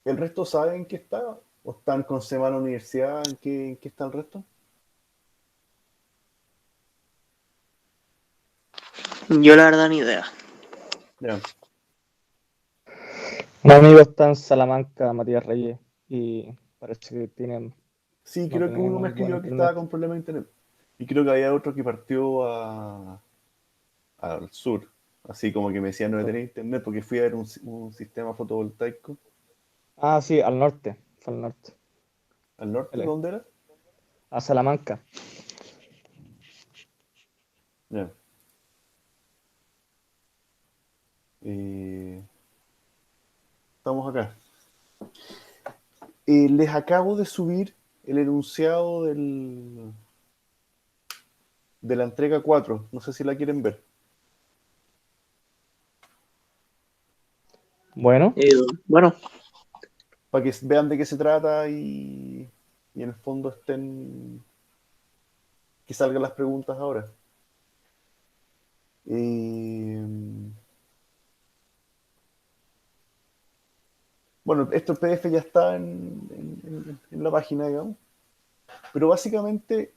¿El resto sabe en qué está? ¿O están con semana en la universidad? ¿En qué está el resto? Yo la verdad ni idea. Ya. Un amigo está en Salamanca, Matías Reyes, y parece que Sí, no creo que tiene uno me muy buen escribió que estaba internet. con problemas de internet. Y creo que había otro que partió al sur. Así como que me decía no de tener internet porque fui a ver un sistema fotovoltaico. Ah, sí, al norte, fue al norte, ¿Al norte? él es, ¿Dónde era? a Salamanca. Ya. Eh, estamos acá. Les acabo de subir el enunciado de la entrega 4. No sé si la quieren ver. Bueno, Eh, bueno, Para que vean de qué se trata y en el fondo estén, que salgan las preguntas ahora. Eh, bueno, esto el PDF ya está en la página, digamos. Pero básicamente,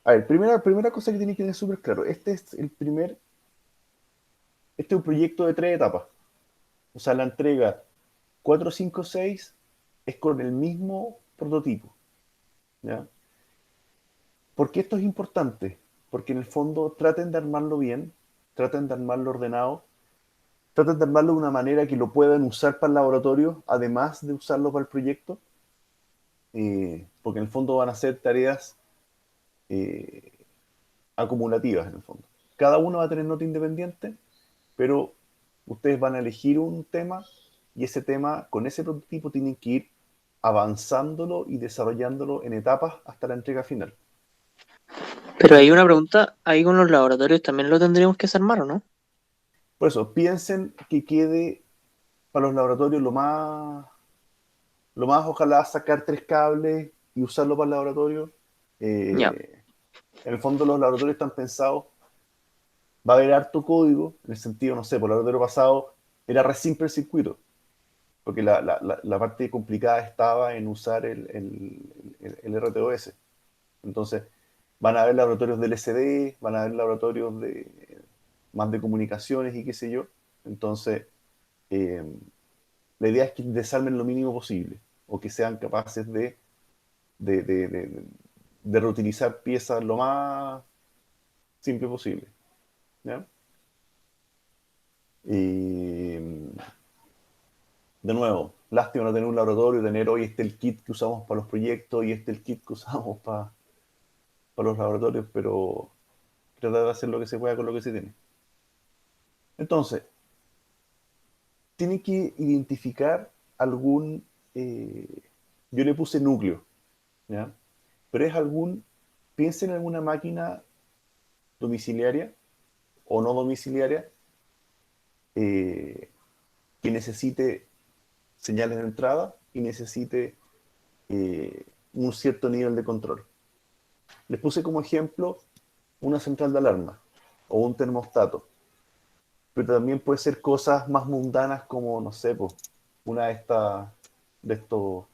a ver, primera cosa que tiene que tener súper claro, este es un proyecto de 3 etapas. O sea, la entrega 4, 5, 6 es con el mismo prototipo. ¿Ya? ¿Por qué esto es importante? Porque en el fondo traten de armarlo bien, traten de armarlo ordenado, traten de armarlo de una manera que lo puedan usar para el laboratorio, además de usarlo para el proyecto, porque en el fondo van a ser tareas eh, acumulativas en el fondo. Cada uno va a tener nota independiente, pero ustedes van a elegir un tema y ese tema, con ese prototipo, tienen que ir avanzándolo y desarrollándolo en etapas hasta la entrega final. pero hay una pregunta, ahí con los laboratorios también lo tendríamos que armar, ¿o no? Por eso, piensen que quede para los laboratorios lo más ojalá sacar 3 cables y usarlo para el laboratorio. Ya, En el fondo los laboratorios están pensados, va a haber harto código, en el sentido, no sé, por el laboratorio pasado era re simple el circuito, porque la parte complicada estaba en usar el RTOS. Entonces, van a haber laboratorios de LCD, van a haber laboratorios más de comunicaciones y qué sé yo. Entonces, eh, la idea es que desarmen lo mínimo posible o que sean capaces de, de- de- de reutilizar piezas lo más simple posible. ¿Ya? Y de nuevo, lástima no tener un laboratorio, tener hoy el kit que usamos para los proyectos y el kit que usamos para los laboratorios, pero tratar de hacer lo que se pueda con lo que se tiene. Entonces, tienen que identificar algún, eh, yo le puse núcleo, ¿ya? Pero es piensen en alguna máquina domiciliaria o no domiciliaria eh, que necesite señales de entrada y necesite un cierto nivel de control. Les puse como ejemplo una central de alarma o un termostato, pero también puede ser cosas más mundanas como, no sé, pues, una de estos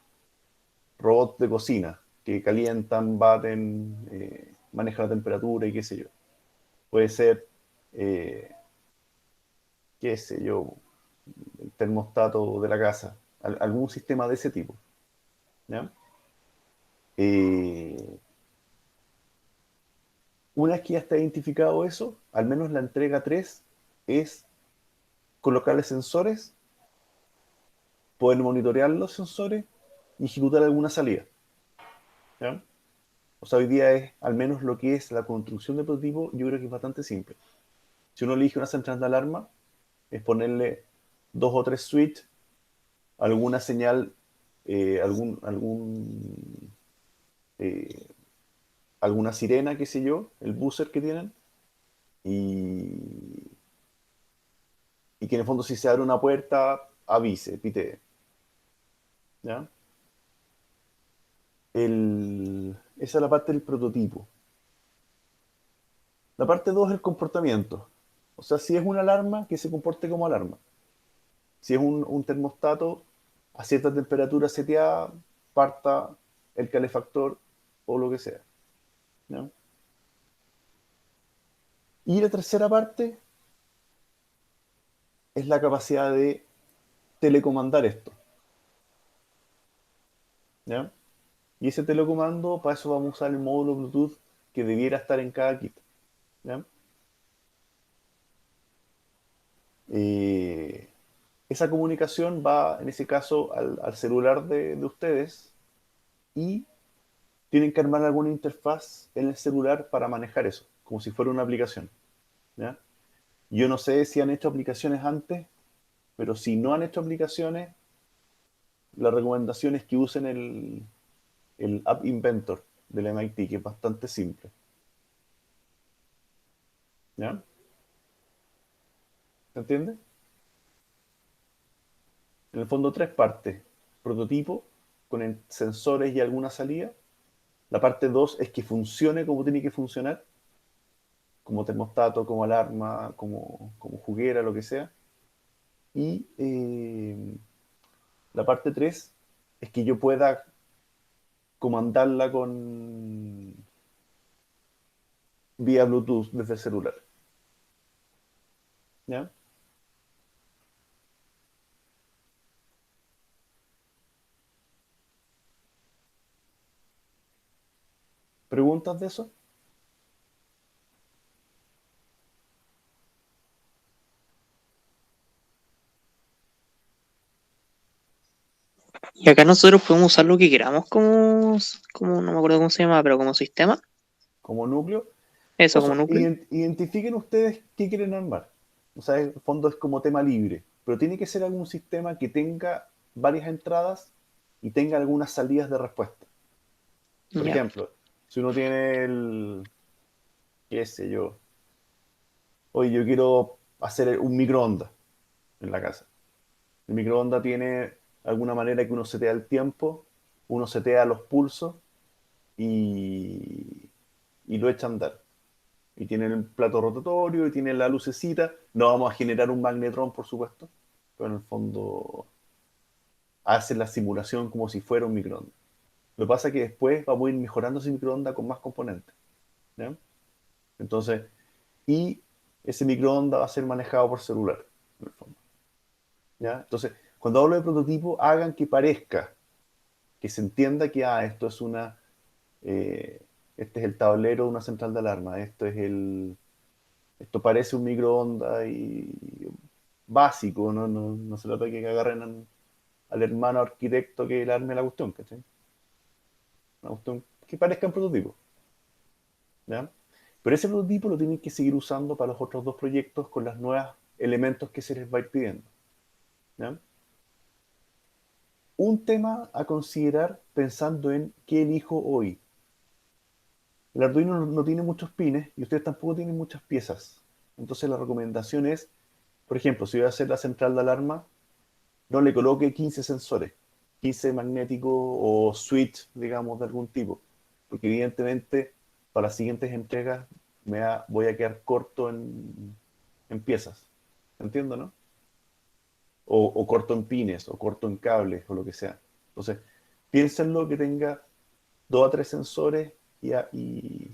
robots de cocina que calientan, baten, manejan la temperatura y qué sé yo. Puede ser, eh, qué sé yo, el termostato de la casa, algún sistema de ese tipo. ¿Ya? Eh, una vez que ya está identificado eso, al menos la entrega 3 es colocarle sensores, poder monitorear los sensores y ejecutar alguna salida. ¿Ya? O sea, hoy día es, al menos lo que es la construcción de prototipo, yo creo que es bastante simple. Si uno elige una central de alarma, es ponerle 2 o 3 switches, alguna señal, eh, algún, algún, eh, alguna sirena, qué sé yo, el buzzer que tienen, y, y que en el fondo si se abre una puerta, avise, pitee. ¿Ya? Esa es la parte del prototipo. La parte 2 es el comportamiento. O sea, si es una alarma, que se comporte como alarma. Si es un termostato, a cierta temperatura seteada parta el calefactor o lo que sea. ¿No? Y la tercera parte es la capacidad de telecomandar esto. ¿Ya? Y ese telecomando, para eso vamos a usar el módulo Bluetooth que debiera estar en cada kit. ¿Ya? Eh, esa comunicación va, en ese caso, al celular de ustedes y tienen que armar alguna interfaz en el celular para manejar eso, como si fuera una aplicación. ¿Ya? Yo no sé si han hecho aplicaciones antes, pero si no han hecho aplicaciones, la recomendación es que usen el App Inventor del MIT, que es bastante simple. ¿Ya? ¿Se entiende? En el fondo, tres partes. Prototipo, con sensores y alguna salida. La parte dos es que funcione como tiene que funcionar, como termostato, como alarma, como juguera, lo que sea. Y la parte tres es que yo pueda comandarla con vía Bluetooth desde el celular. ¿Ya? ¿Preguntas de eso? Y acá nosotros podemos usar lo que queramos como no me acuerdo cómo se llama, pero como sistema. Como núcleo. Eso, como Eso, núcleo. identifiquen ustedes qué quieren armar. O sea, en el fondo es como tema libre, pero tiene que ser algún sistema que tenga varias entradas y tenga algunas salidas de respuesta. Por Ya. ejemplo, si uno tiene qué sé yo, oye, yo quiero hacer un microondas en la casa. El microondas tiene alguna manera que uno setea el tiempo, uno setea los pulsos y lo echa a andar. Y tienen el plato rotatorio y tienen la lucecita. No vamos a generar un magnetrón, por supuesto, pero en el fondo hace la simulación como si fuera un microondas. Lo que pasa es que después vamos a ir mejorando ese microondas con más componentes. ¿Ya? Entonces, y ese microondas va a ser manejado por celular, en el fondo. ¿Ya? Entonces, cuando hablo de prototipo, hagan que parezca, que se entienda que esto es eh, este es el tablero de una central de alarma, esto parece un microondas y básico, no se trata de que agarren al hermano arquitecto que le arme la cuestión, ¿cachai? Una cuestión que parezca un prototipo, ¿ya? Pero ese prototipo lo tienen que seguir usando para los otros dos proyectos con los nuevos elementos que se les va a ir pidiendo, ¿ya? Un tema a considerar pensando en qué elijo hoy. El Arduino no tiene muchos pines y ustedes tampoco tienen muchas piezas. Entonces la recomendación es, por ejemplo, si voy a hacer la central de alarma, no le coloque 15 sensores, 15 magnéticos o switch, digamos, de algún tipo, porque evidentemente para las siguientes entregas voy a quedar corto en piezas, entiendo, ¿no? O corto en pines, o corto en cables, o lo que sea. Entonces, piénsenlo que tenga dos a tres sensores y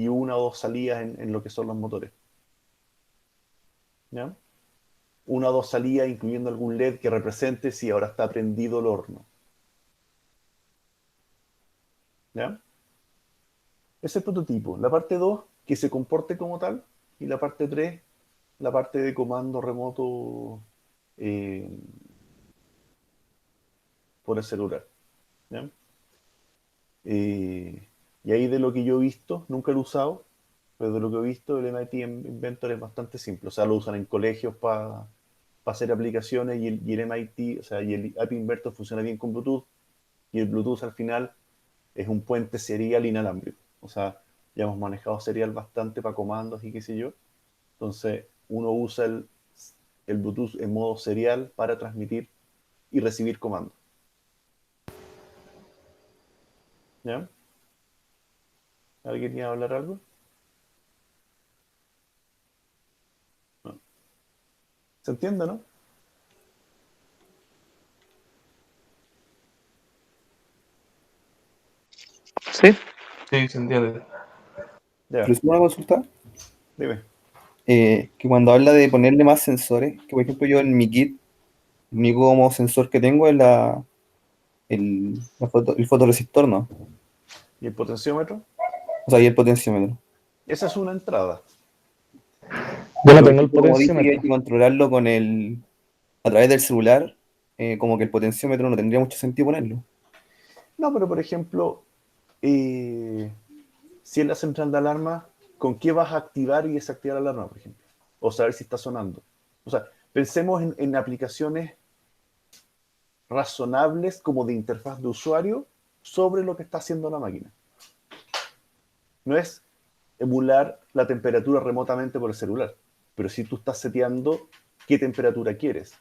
una o dos salidas en lo que son los motores, ¿ya? Una o dos salidas, incluyendo algún LED que represente si ahora está prendido el horno, ¿ya? Ese es el prototipo. La parte 2 que se comporte como tal. Y la parte 3 la parte de comando remoto eh, por el celular. ¿Ya? Y ahí de lo que yo he visto, nunca lo he usado, pero de lo que he visto, el MIT Inventor es bastante simple. O sea, lo usan en colegios para hacer aplicaciones y el MIT, o sea, y el App Inventor funciona bien con Bluetooth. Y el Bluetooth al final es un puente serial inalámbrico. O sea, ya hemos manejado serial bastante para comandos y qué sé yo. Entonces, uno usa el Bluetooth en modo serial para transmitir y recibir comandos. ¿Ya? ¿Alguien iba a hablar algo? No. ¿Se entiende, no? Sí. Sí, se entiende. Ya, Pero es una consulta dime. que cuando habla de ponerle más sensores, que por ejemplo yo en mi kit, el único como sensor que tengo es el fotoresistor, ¿no? ¿Y el potenciómetro? O sea, y el potenciómetro. Esa es una entrada. Yo no Pero por tengo el ejemplo, como dice que hay potenciómetro. que controlarlo a través del celular, como que el potenciómetro no tendría mucho sentido ponerlo. No, pero por ejemplo, si en la central de alarma, ¿con qué vas a activar y desactivar la alarma, por ejemplo? O saber si está sonando. O sea, pensemos en aplicaciones razonables como de interfaz de usuario sobre lo que está haciendo la máquina. No es emular la temperatura remotamente por el celular, pero si tú estás seteando qué temperatura quieres.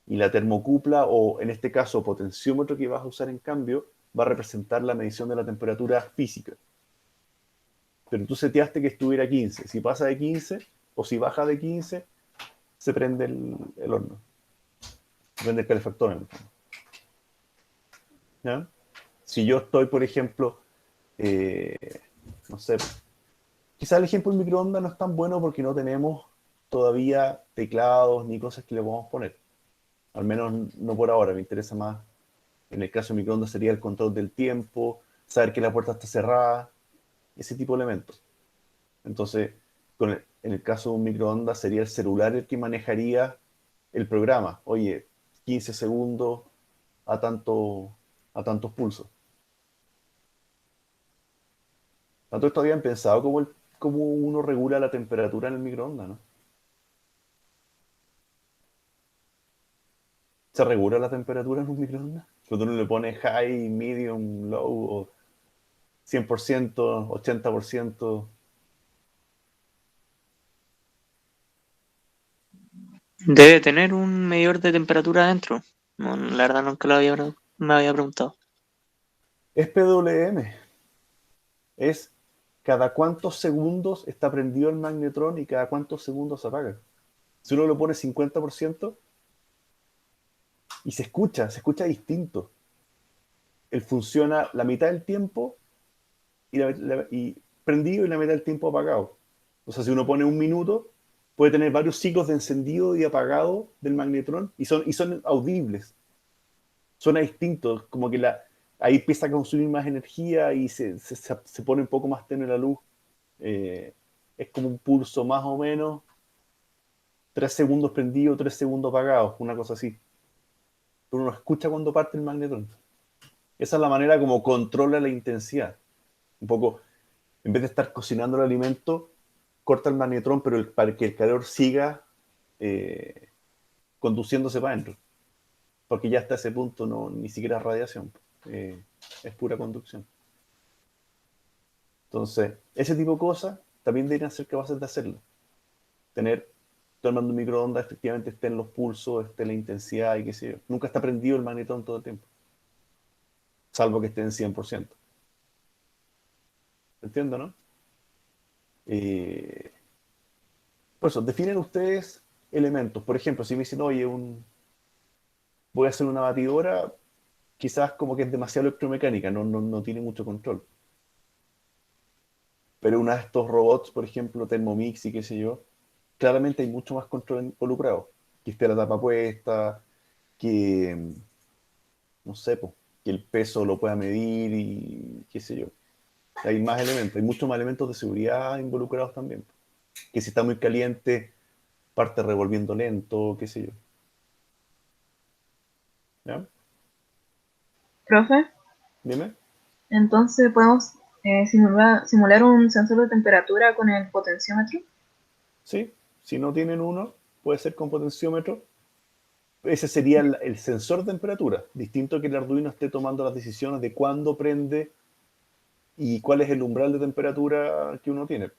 Y la termocupla, o en este caso potenciómetro que vas a usar en cambio, va a representar la medición de la temperatura física. Pero tú seteaste que estuviera a 15. Si pasa de 15 o si baja de 15, se prende el horno. Se prende el calefactor en el fondo. ¿Ya? Si yo estoy, por ejemplo, eh, no sé, quizás el ejemplo del microondas no es tan bueno porque no tenemos todavía teclados ni cosas que le podamos poner. Al menos no por ahora, me interesa más. En el caso del microondas sería el control del tiempo, saber que la puerta está cerrada, ese tipo de elementos. Entonces, en el caso de un microondas sería el celular el que manejaría el programa. Oye, 15 segundos a, a tantos pulsos. ¿Tanto esto habían pensado cómo uno regula la temperatura en el microondas, no? ¿Se regula la temperatura en un microondas? Cuando uno le pone high, medium, low, o 100%, 80%. Debe tener un medidor de temperatura adentro. No, la verdad nunca me había preguntado. Es PWM. Es cada cuántos segundos está prendido el magnetrón y cada cuántos segundos se apaga. Si uno lo pone 50% y se escucha distinto. Él funciona la mitad del tiempo y prendido y la mitad del tiempo apagado. O sea, si uno pone un minuto, puede tener varios ciclos de encendido y apagado del magnetrón y son audibles. Suena distinto, como que ahí empieza a consumir más energía y se pone un poco más tenue la luz. Eh, es como un pulso más o menos, 3 segundos prendido, 3 segundos apagado, una cosa así. Pero uno escucha cuando parte el magnetrón. Esa es la manera como controla la intensidad. Un poco, en vez de estar cocinando el alimento, corta el magnetrón, pero para que el calor siga eh, conduciéndose para adentro. Porque ya hasta ese punto ni siquiera es radiación, eh, es pura conducción. Entonces, ese tipo de cosas también deberían ser capaces de hacerlo. Tener, estoy armando un microondas, efectivamente esté en los pulsos, esté en la intensidad y qué sé yo. Nunca está prendido el magnetrón todo el tiempo, salvo que esté en 100%. ¿Entiendo, no? Eh, por eso, definen ustedes elementos. Por ejemplo, si me dicen, oye, voy a hacer una batidora, quizás como que es demasiado electromecánica, no tiene mucho control. Pero uno de estos robots, por ejemplo, Thermomix y qué sé yo, claramente hay mucho más control involucrado. Que esté la tapa puesta, que, no sé, po, que el peso lo pueda medir y qué sé yo. Hay más elementos, hay muchos más elementos de seguridad involucrados también. Que si está muy caliente, parte revolviendo lento, qué sé yo. ¿Ya? Profe, Dime. entonces podemos simular un sensor de temperatura con el potenciómetro. Sí, si no tienen uno, puede ser con potenciómetro. Ese sería el sensor de temperatura, distinto que el Arduino esté tomando las decisiones de cuándo prende y cuál es el umbral de temperatura que uno tiene.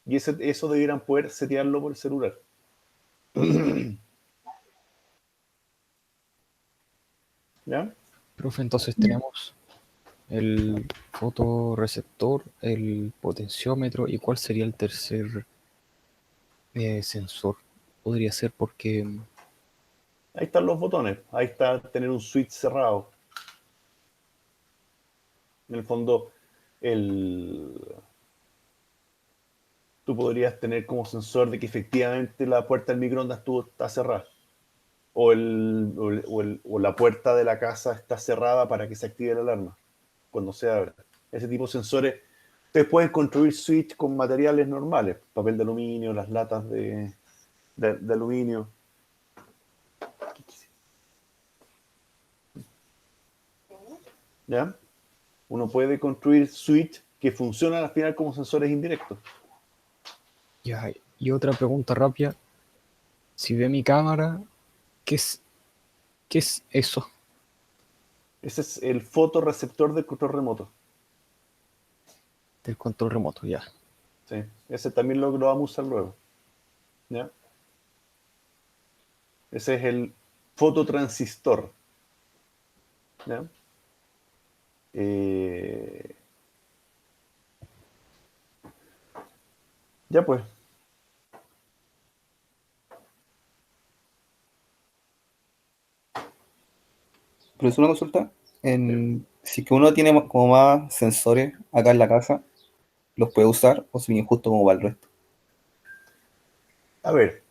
Y eso debieran poder setearlo por el celular. ¿Ya? Profe, entonces tenemos el fotoreceptor, el potenciómetro y ¿cuál sería el tercer sensor? Podría ser porque Ahí están los botones. Ahí está tener un switch cerrado. En el fondo, tú podrías tener como sensor de que efectivamente la puerta del microondas está cerrada. O la puerta de la casa está cerrada para que se active la alarma cuando se abre. Ese tipo de sensores. Ustedes pueden construir switch con materiales normales, papel de aluminio, las latas de aluminio. ¿Ya? Uno puede construir switch que funcionan al final como sensores indirectos. Ya, y otra pregunta rápida. Si ve mi cámara, ¿qué es eso? Ese es el fotorreceptor del control remoto. Del control remoto, ya. ¿Sí? Ese también lo vamos a usar luego. ¿Ya? Ese es el fototransistor. ¿Ya? Ya pues. Pero es una consulta. Si que uno tiene como más sensores acá en la casa, ¿los puede usar o si bien justo como va el resto? A ver,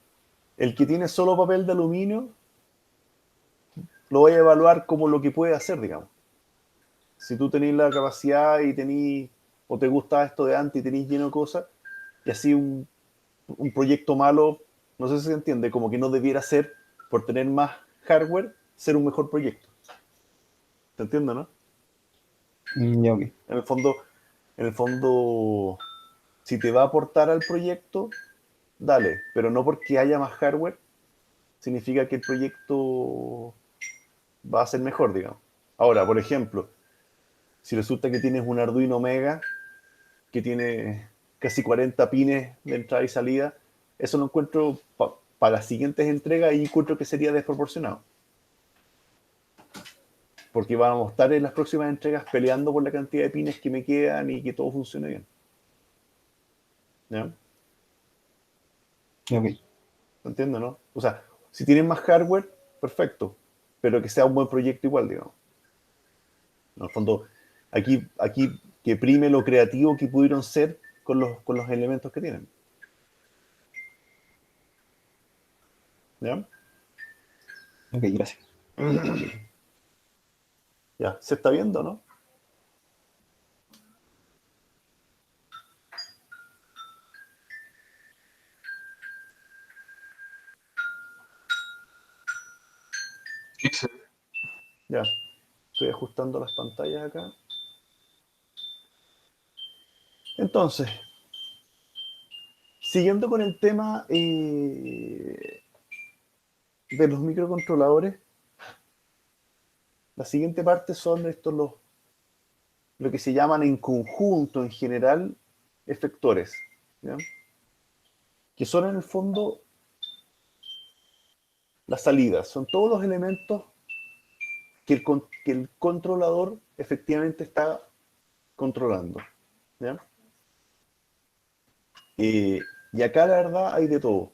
el que tiene solo papel de aluminio, lo voy a evaluar como lo que puede hacer, digamos. Si tú tenés la capacidad o te gusta esto de antes y tenés lleno de cosas, y así un proyecto malo, no sé si se entiende, como que no debiera ser, por tener más hardware, ser un mejor proyecto. ¿Se entiende, no? Ya, ok. En el fondo, si te va a aportar al proyecto, dale, pero no porque haya más hardware, significa que el proyecto va a ser mejor, digamos. Ahora, por ejemplo, si resulta que tienes un Arduino Mega que tiene casi 40 pines de entrada y salida, eso lo encuentro para las siguientes entregas y encuentro que sería desproporcionado. Porque vamos a estar en las próximas entregas peleando por la cantidad de pines que me quedan y que todo funcione bien. ¿Ya? Ya, ok. Entiendo, ¿no? O sea, si tienen más hardware, perfecto, pero que sea un buen proyecto igual, digamos. En el fondo, aquí que prime lo creativo que pudieron ser con los elementos que tienen. ¿Ya? Ok, gracias. Ya, ¿se está viendo, no? Ya, estoy ajustando las pantallas acá. Entonces, siguiendo con el tema de los microcontroladores, la siguiente parte son estos lo que se llaman en conjunto, en general, efectores, ¿ya? Que son en el fondo las salidas, son todos los elementos que el controlador efectivamente está controlando, ¿ya? Y acá la verdad hay de todo,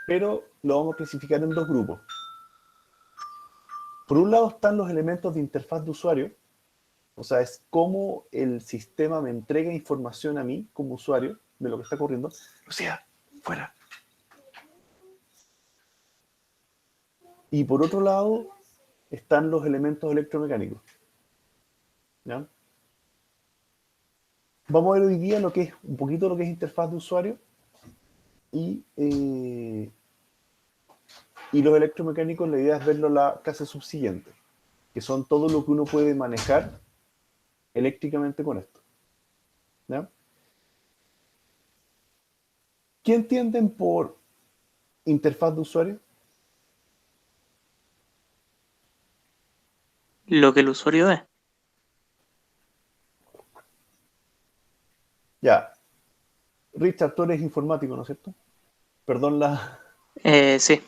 pero lo vamos a clasificar en dos grupos. Por un lado están los elementos de interfaz de usuario, o sea, es cómo el sistema me entrega información a mí como usuario de lo que está ocurriendo. O sea, fuera. Y por otro lado están los elementos electromecánicos, ¿ya? Vamos a ver hoy día un poquito lo que es interfaz de usuario y, eh, y los electromecánicos. La idea es verlo la clase subsiguiente, que son todo lo que uno puede manejar eléctricamente con esto, ¿ya? ¿Qué entienden por interfaz de usuario? Lo que el usuario ve. Ya, Richard, tú eres informático, ¿no es cierto? Perdón Sí.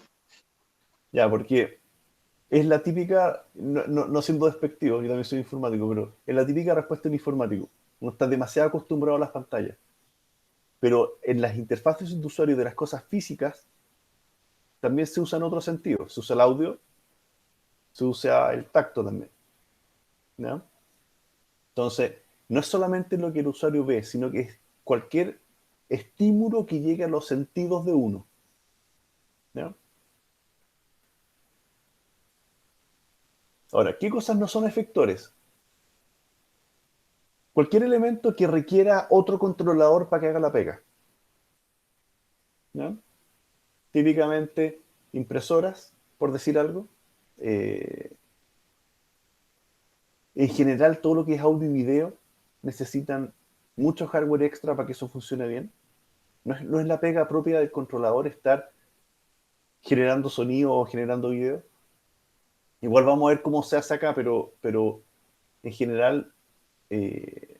Ya, porque es la típica, no siendo despectivo, yo también soy informático, pero es la típica respuesta de un informático. Uno está demasiado acostumbrado a las pantallas. Pero en las interfaces de usuario de las cosas físicas también se usa en otro sentido. Se usa el audio, se usa el tacto también, ¿ya? Entonces, no es solamente lo que el usuario ve, sino que es cualquier estímulo que llegue a los sentidos de uno. ¿Ya? Ahora, ¿qué cosas no son efectores? Cualquier elemento que requiera otro controlador para que haga la pega. ¿Ya? Típicamente impresoras, por decir algo. En general, todo lo que es audio y video necesitan mucho hardware extra para que eso funcione bien. No es la pega propia del controlador estar generando sonido o generando video. Igual vamos a ver cómo se hace acá, pero en general eh,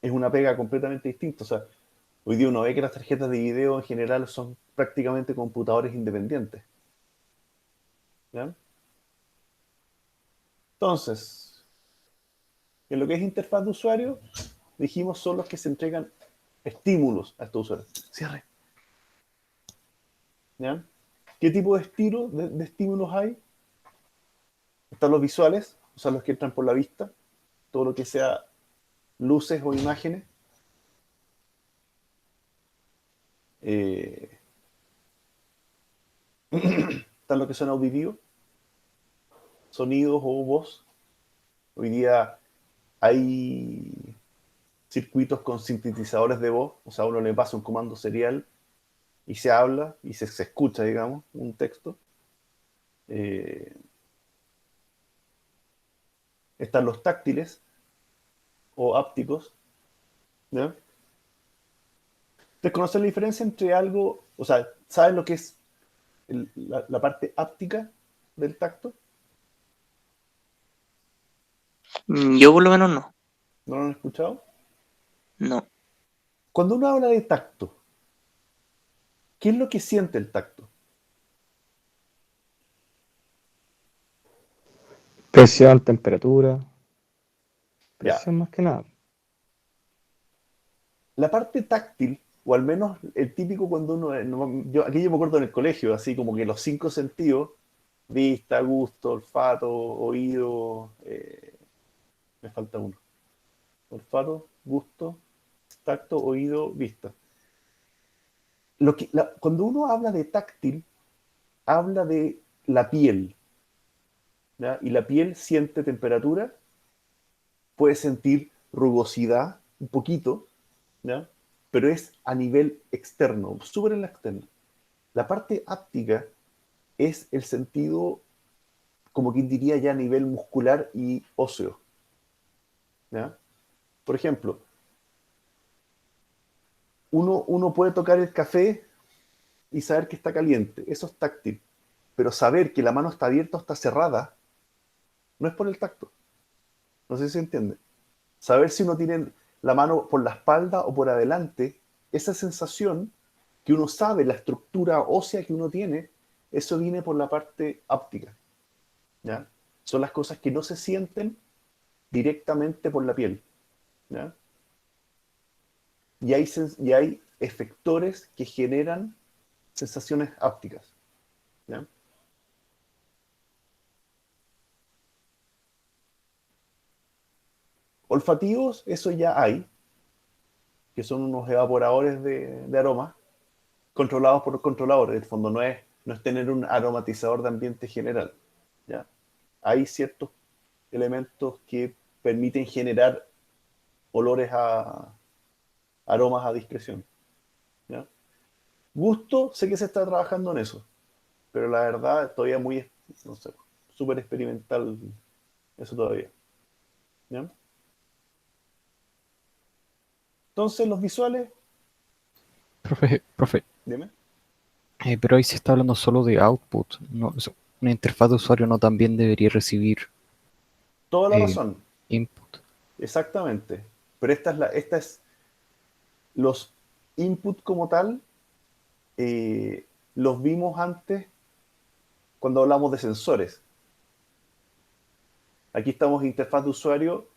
es una pega completamente distinta. O sea, hoy día uno ve que las tarjetas de video en general son prácticamente computadores independientes. ¿Ya? Entonces, en lo que es interfaz de usuario, dijimos son los que se entregan estímulos a estos usuarios. Cierre. ¿Ya? ¿Qué tipo de estilo de estímulos hay? Están los visuales, o sea, los que entran por la vista, todo lo que sea luces o imágenes. Eh, están los que son auditivos, sonidos o voz. Hoy día hay circuitos con sintetizadores de voz, o sea, uno le pasa un comando serial y se habla y se escucha, digamos, un texto. Eh, están los táctiles o ápticos, ¿ya? ¿Desconocen la diferencia entre algo, o sea, saben lo que es la parte áptica del tacto? Yo por lo menos no. ¿No lo han escuchado? No. Cuando uno habla de tacto, ¿qué es lo que siente el tacto? Presión, temperatura. Ya, Presión más que nada. la parte táctil, o al menos el típico cuando uno, aquí yo me acuerdo en el colegio, así como que los 5 sentidos, vista, gusto, olfato, oído, me falta uno, olfato, gusto, tacto, oído, vista. Cuando uno habla de táctil, habla de la piel, ¿ya? Y la piel siente temperatura, puede sentir rugosidad, un poquito, ¿ya? Pero es a nivel externo, súper en la externa. La parte áptica es el sentido, como quien diría ya a nivel muscular y óseo, ¿ya? Por ejemplo, uno puede tocar el café y saber que está caliente, eso es táctil, pero saber que la mano está abierta o está cerrada no es por el tacto, no sé si se entiende. Saber si uno tiene la mano por la espalda o por adelante, esa sensación que uno sabe, la estructura ósea que uno tiene, eso viene por la parte áptica, ¿ya? Son las cosas que no se sienten directamente por la piel, ¿ya? Y hay efectores que generan sensaciones ápticas, ¿ya? Olfativos, eso ya hay, que son unos evaporadores de aromas controlados por controladores. En el fondo no es tener un aromatizador de ambiente general, ¿ya? Hay ciertos elementos que permiten generar olores aromas a discreción, ¿ya? Gusto, sé que se está trabajando en eso, pero la verdad todavía muy, no sé, súper experimental eso todavía, ¿ya? Entonces los visuales, Profe, dime, pero ahí se está hablando solo de output. No, una interfaz de usuario no también debería recibir toda la eh, razón, input. exactamente, pero esta es los input como tal, los vimos antes cuando hablamos de sensores. Aquí estamos en interfaz de usuario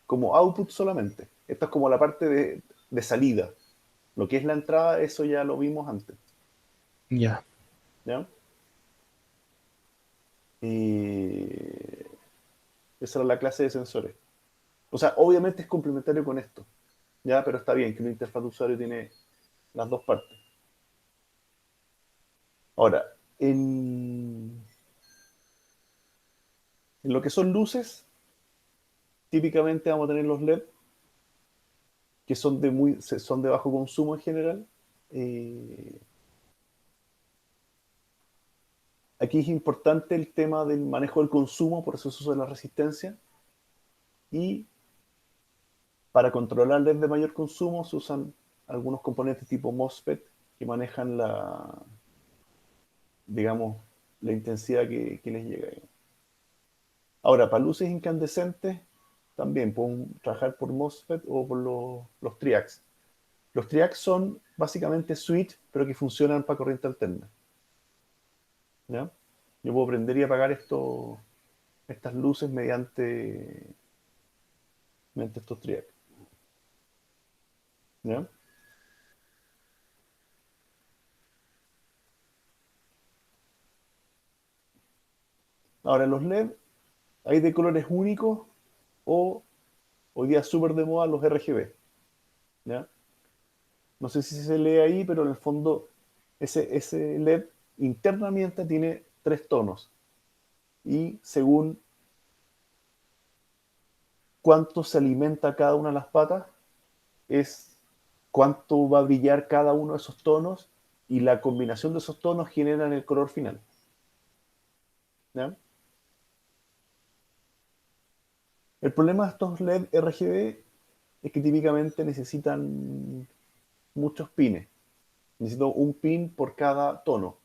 como output solamente. Esta es como la parte de salida. Lo que es la entrada, eso ya lo vimos antes, Ya. ¿ya? Esa era la clase de sensores. O sea, obviamente es complementario con esto, ¿ya? Pero está bien que una interfaz de usuario tiene las dos partes. Ahora, en lo que son luces, típicamente vamos a tener los LED, que son de bajo consumo en general. Eh, Aquí es importante el tema del manejo del consumo, por eso se usa la resistencia. Y para controlar LED de mayor consumo se usan algunos componentes tipo MOSFET que manejan digamos, la intensidad que les llega. Ahora, para luces incandescentes, también pueden trabajar por MOSFET o por los triacs. Los triacs son básicamente switch, pero que funcionan para corriente alterna. ¿Ya? Yo puedo prender y apagar estas luces mediante estos triacs. ¿Ya? Ahora, los LED hay de colores únicos o hoy día súper de moda los RGB. ¿Ya? No sé si se lee ahí, pero en el fondo ese LED internamente tiene 3 tonos. Y según cuánto se alimenta cada una de las patas, es cuánto va a brillar cada uno de esos tonos y la combinación de esos tonos generan el color final. ¿Ya? El problema de estos LED RGB es que típicamente necesitan muchos pines. Necesito un pin por cada tono.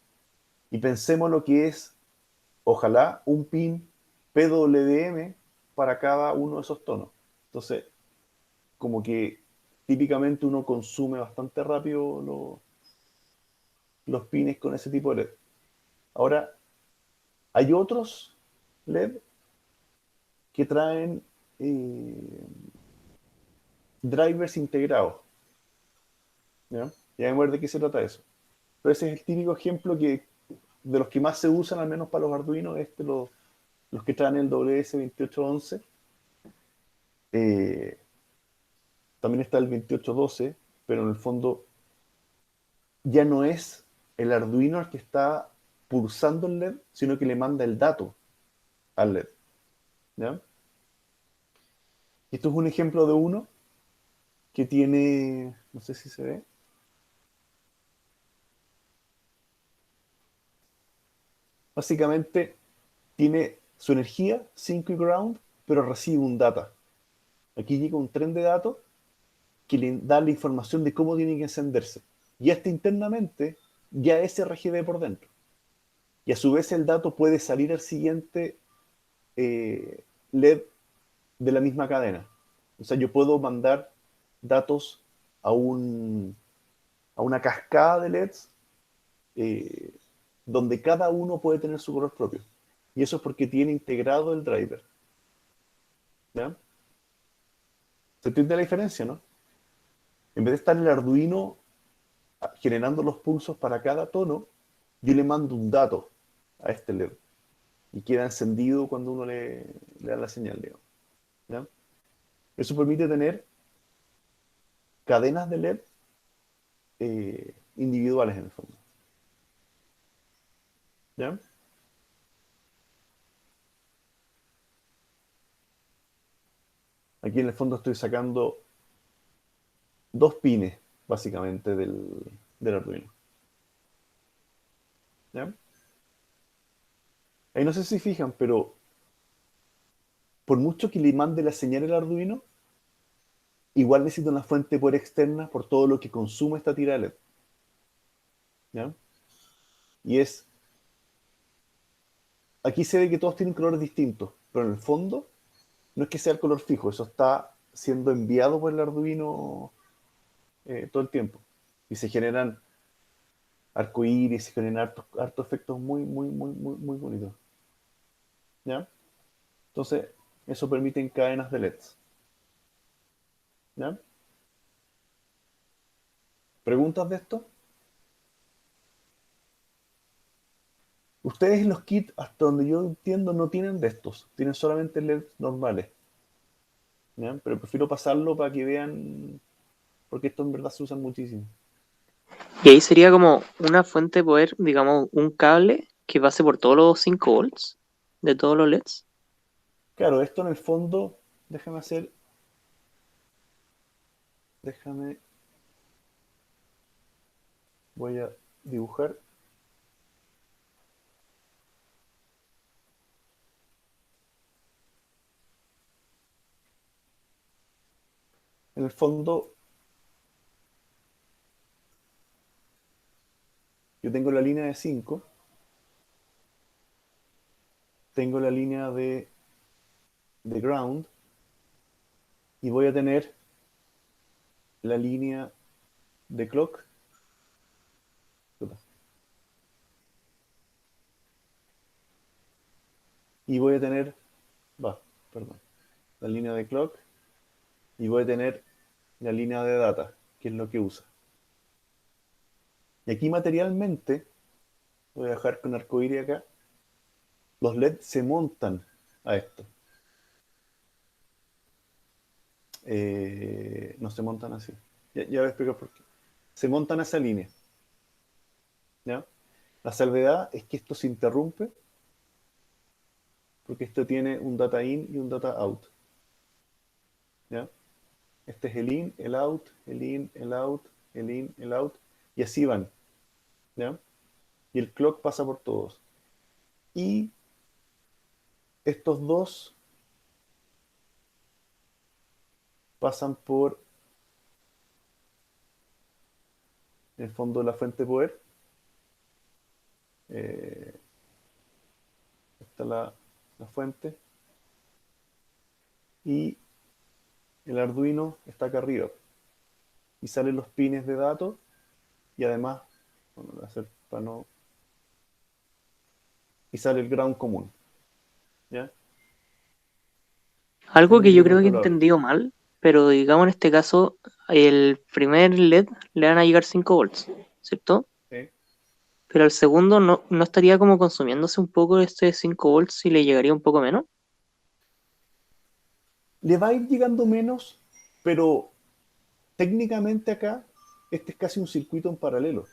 Y pensemos lo que es, ojalá, un pin PWM para cada uno de esos tonos. Entonces, como que típicamente uno consume bastante rápido los pines con ese tipo de LED. Ahora, hay otros LED que traen drivers integrados. ¿Ya? Ya me de qué se trata eso. Pero ese es el típico ejemplo de los que más se usan, al menos para los Arduino, los que traen el WS2811. Eh, También está el 2812, pero en el fondo ya no es el Arduino el que está pulsando el LED, sino que le manda el dato al LED. ¿Ya? Esto es un ejemplo de uno que tiene, no sé si se ve, básicamente tiene su energía, 5 y ground, pero recibe un data. Aquí llega un tren de datos que le da la información de cómo tiene que encenderse. Y este internamente ya es RGB por dentro. Y a su vez el dato puede salir al siguiente LED de la misma cadena. O sea, yo puedo mandar datos a, a una cascada de LEDs eh, donde cada uno puede tener su color propio. Y eso es porque tiene integrado el driver. ¿Ya? ¿Se entiende la diferencia, no? En vez de estar el Arduino generando los pulsos para cada tono, yo le mando un dato a este LED y queda encendido cuando uno le da la señal, digamos. ¿Ya? Eso permite tener cadenas de LED individuales en el fondo. ¿Ya? Aquí en el fondo estoy sacando 2 pines, básicamente, del Arduino. ¿Ya? Ahí no sé si fijan, pero por mucho que le mande la señal al Arduino, igual necesita una fuente de poder externa por todo lo que consume esta tira de LED. ¿Ya? Y aquí se ve que todos tienen colores distintos, pero en el fondo no es que sea el color fijo, eso está siendo enviado por el Arduino todo el tiempo. Y se generan arcoíris, se generan hartos efectos muy, muy, muy, muy, muy bonitos. ¿Ya? Entonces, eso permite cadenas de LEDs. ¿Ya? ¿Preguntas de esto? Ustedes en los kits, hasta donde yo entiendo, no tienen de estos. Tienen solamente LEDs normales. ¿ya? Pero prefiero pasarlo para que vean, porque esto en verdad se usa muchísimo. Y ahí sería como una fuente de poder, digamos, un cable que pase por todos los 5 volts de todos los LEDs. Claro, esto en el fondo, déjame, voy a dibujar. En el fondo, yo tengo la línea de 5, tengo la línea de ground, y voy a tener la línea de clock. Y voy a tener, perdón, la línea de clock, y voy a tener la línea de data, que es lo que usa. Y aquí materialmente, voy a dejar con arcoíris acá, los LED se montan a esto. No se montan así. Ya voy a explicar por qué. Se montan a esa línea. ¿Ya? La salvedad es que esto se interrumpe porque esto tiene un data in y un data out. ¿Ya? Este es el in, el out, el in, el out, el in, el out, y así van. ¿Ya? Y el clock pasa por todos. Y estos dos pasan por el fondo de la fuente de poder. Esta es la fuente. Y el Arduino está acá arriba. Y salen los pines de datos. Y además, bueno, voy a hacer para no. Y sale el ground común. ¿Ya? Algo En el que yo creo que he microcontrolador. entendido mal, pero digamos en este caso, el primer LED le van a llegar 5 volts, ¿cierto? ¿Sí? Pero al segundo no estaría como consumiéndose un poco este 5 volts y le llegaría un poco menos. Le va a ir llegando menos, pero técnicamente acá, este es casi un circuito en paralelo.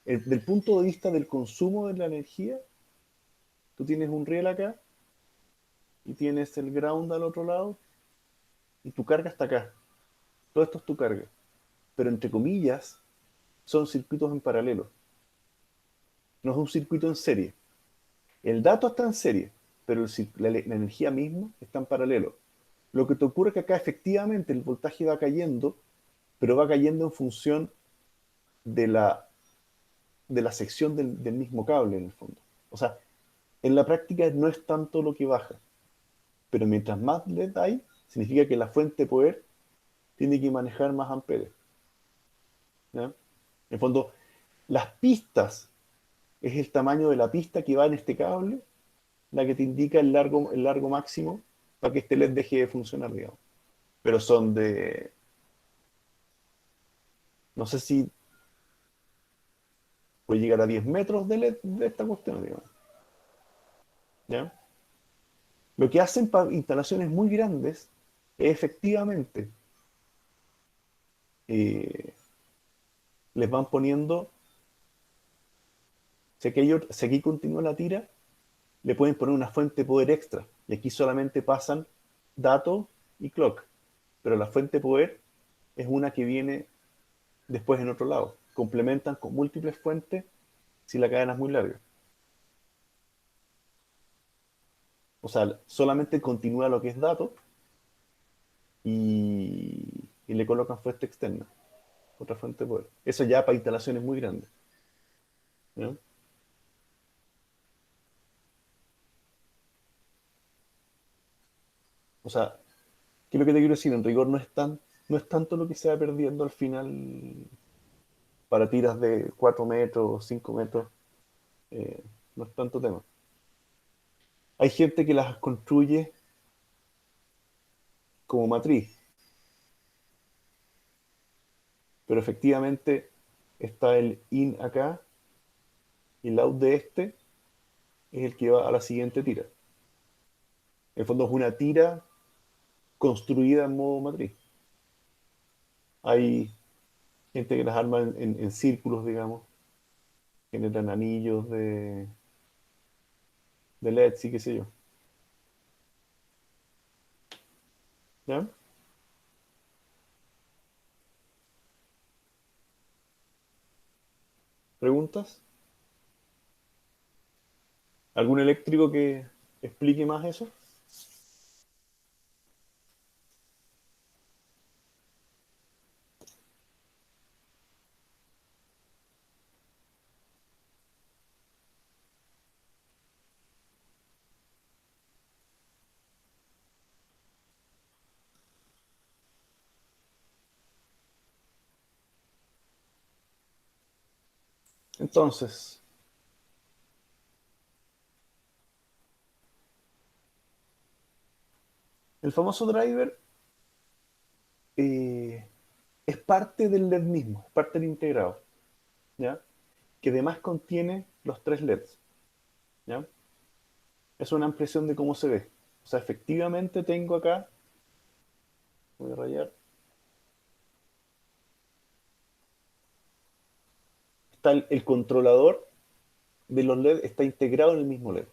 Del punto de vista del consumo de la energía, tú tienes un riel acá y tienes el ground al otro lado y tu carga está acá. Todo esto es tu carga. Pero entre comillas, son circuitos en paralelo. No es un circuito en serie. El dato está en serie, pero la energía misma está en paralelo. Lo que te ocurre es que acá efectivamente el voltaje va cayendo, pero va cayendo en función de la sección del mismo cable en el fondo. O sea, en la práctica no es tanto lo que baja, pero mientras más LED hay, significa que la fuente de poder tiene que manejar más amperes. ¿Ya? En el fondo, las pistas es el tamaño de la pista que va en este cable, la que te indica el largo máximo para que este LED deje de funcionar, digamos. Pero son no sé si puede llegar a 10 metros de LED de esta cuestión, digamos. ¿Ya? Lo que hacen para instalaciones muy grandes es efectivamente eh, les van poniendo, si aquí continúa la tira, le pueden poner una fuente de poder extra. Y aquí solamente pasan datos y clock. Pero la fuente de poder es una que viene después en otro lado. Complementan con múltiples fuentes si la cadena es muy larga. O sea, solamente continúa lo que es dato y le colocan fuente externa, otra fuente de poder. Eso ya para instalaciones muy grandes. ¿Ya? O sea, ¿qué es lo que te quiero decir? En rigor no es tanto lo que se va perdiendo al final para tiras de 4 metros, 5 metros. eh, no es tanto tema. Hay gente que las construye como matriz, pero efectivamente está el in acá y el out de este es el que va a la siguiente tira. En el fondo es una tira construida en modo matriz. Hay gente que las arma en círculos, digamos, generan anillos de LEDs y qué sé yo. ¿Ya? ¿Preguntas? ¿Algún eléctrico que explique más eso? Entonces, el famoso driver es parte del LED mismo, es parte del integrado, ¿ya? Que además contiene los 3 LEDs, ¿ya? Es una impresión de cómo se ve. O sea, efectivamente tengo acá, voy a rayar, está el controlador de los LED, está integrado en el mismo LED,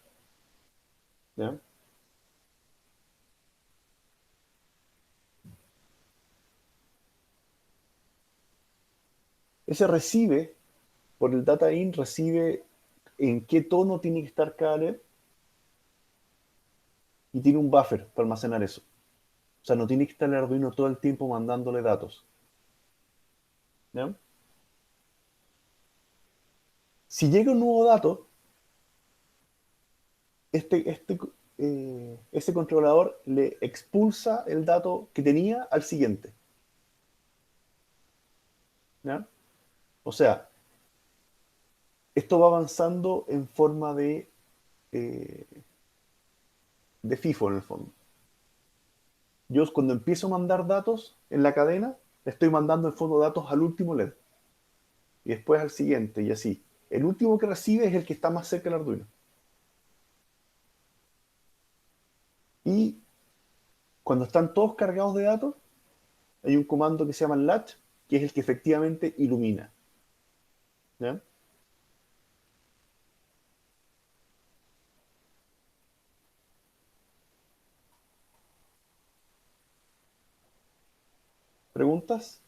¿ya? Ese recibe, por el data in, recibe en qué tono tiene que estar cada LED y tiene un buffer para almacenar eso. O sea, no tiene que estar el Arduino todo el tiempo mandándole datos, ¿ya? Si llega un nuevo dato, este, este, ese controlador le expulsa el dato que tenía al siguiente, ¿ya? O sea, esto va avanzando en forma eh, de FIFO en el fondo. Yo cuando empiezo a mandar datos en la cadena, le estoy mandando en fondo datos al último LED y después al siguiente y así. El último que recibe es el que está más cerca del Arduino. Y cuando están todos cargados de datos, hay un comando que se llama latch, que es el que efectivamente ilumina, ¿ya? ¿Preguntas?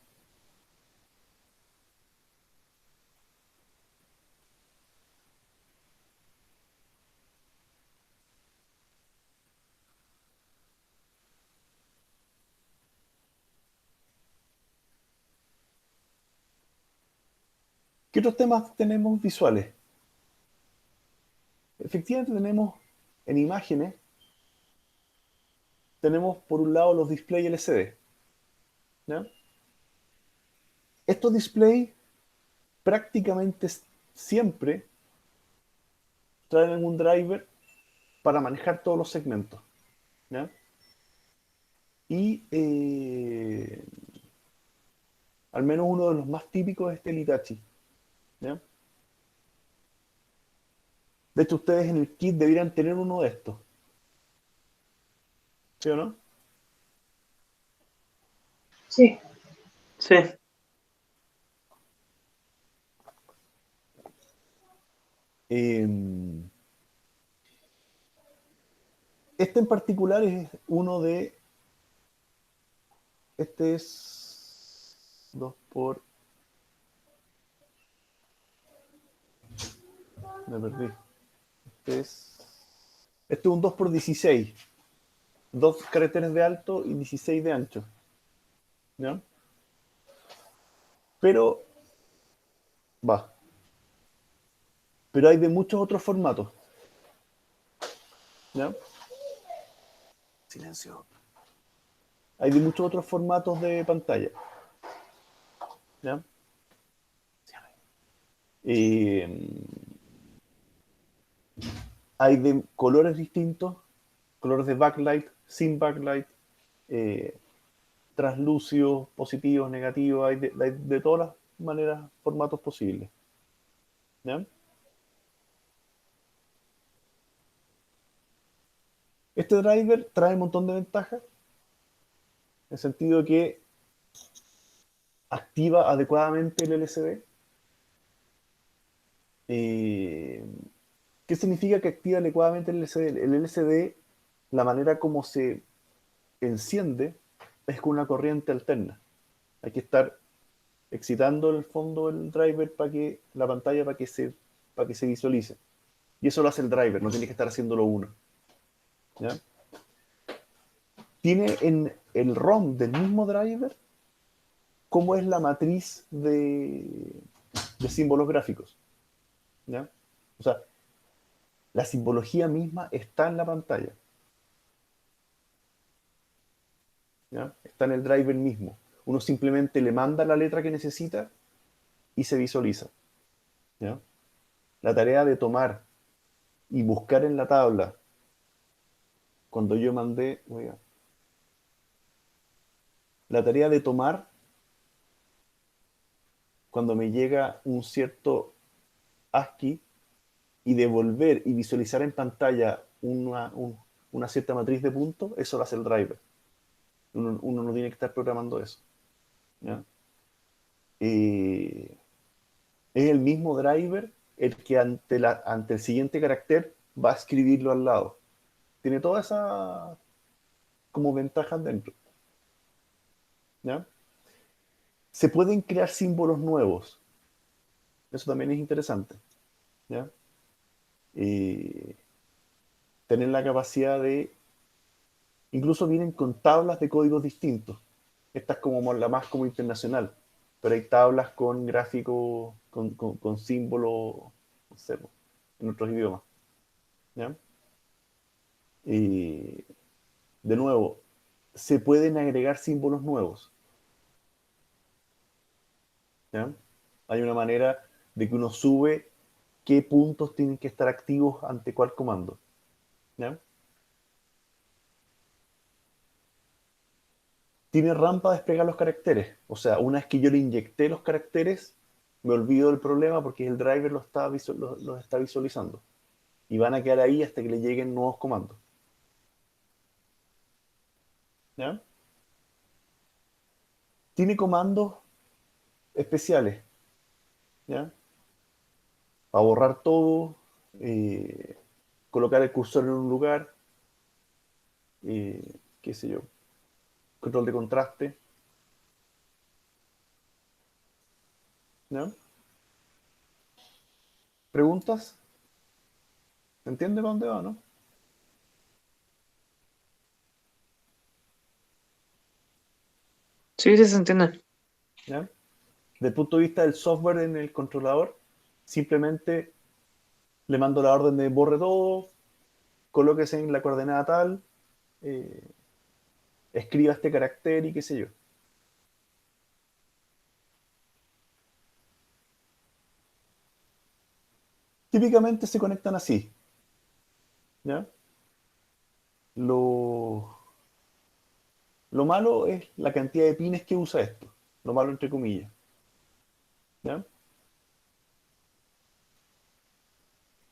¿Qué otros temas tenemos visuales? Efectivamente tenemos en imágenes, tenemos por un lado los displays LCD, ¿ya? Estos displays prácticamente siempre traen algún driver para manejar todos los segmentos, ¿ya? Y al menos uno de los más típicos es el Hitachi, ¿ya? De hecho, ustedes en el kit deberían tener uno de estos, ¿sí o no? Sí, Sí. Eh, este en particular es uno de... Este es 2 por... Me perdí. Este es un 2 por 16. Dos caracteres de alto y 16 de ancho, ¿ya? Pero, va. Pero hay de muchos otros formatos, ¿ya? Silencio. Hay de muchos otros formatos de pantalla, ¿ya? Eh, hay de colores distintos, colores de backlight, sin backlight, eh, translúcidos, positivos, negativos, hay de todas las maneras, formatos posibles, ¿ya? Este driver trae un montón de ventajas, el sentido de que activa adecuadamente el LCD. ¿Qué significa que activa adecuadamente el LCD? El LCD, la manera como se enciende es con una corriente alterna. Hay que estar excitando en el fondo el driver para que la pantalla para que se visualice. Y eso lo hace el driver, no tiene que estar haciéndolo uno. ¿Ya? Tiene en el ROM del mismo driver cómo es la matriz de símbolos gráficos. ¿Ya? O sea, la simbología misma está en la pantalla. ¿Ya? Está en el driver mismo. Uno simplemente le manda la letra que necesita y se visualiza. ¿Ya? La tarea de tomar y buscar en la tabla, cuando yo mandé, oiga, la tarea de tomar, cuando me llega un cierto ASCII, y devolver y visualizar en pantalla una cierta matriz de puntos, eso lo hace el driver. Uno no tiene que estar programando eso. ¿Ya? Es el mismo driver el que ante el siguiente carácter va a escribirlo al lado. Tiene todas esas como ventajas dentro. ¿Ya? Se pueden crear símbolos nuevos. Eso también es interesante. ¿Ya? Tener la capacidad de... Incluso vienen con tablas de códigos distintos. Esta es como la más como internacional. Pero hay tablas con gráficos, con símbolos, no sé, en otros idiomas. ¿Ya? Y de nuevo, se pueden agregar símbolos nuevos. ¿Ya? Hay una manera de que uno sube qué puntos tienen que estar activos ante cuál comando. ¿Ya? Tiene rampa de desplegar los caracteres. O sea, una vez que yo le inyecté los caracteres, me olvido del problema porque el driver los está visualizando. Y van a quedar ahí hasta que le lleguen nuevos comandos. ¿Ya? Tiene comandos especiales. ¿Ya? Para borrar todo, eh, colocar el cursor en un lugar, qué sé yo, control de contraste. ¿Ya? ¿Preguntas? ¿Entiende para dónde va, no? Sí, sí se entiende. ¿Ya? Desde el punto de vista del software en el controlador, simplemente le mando la orden de borre todo, colóquese en la coordenada tal, eh, escriba este carácter y qué sé yo. Típicamente se conectan así. ¿Ya? Lo, lo malo es la cantidad de pines que usa esto. Lo malo entre comillas. ¿Ya?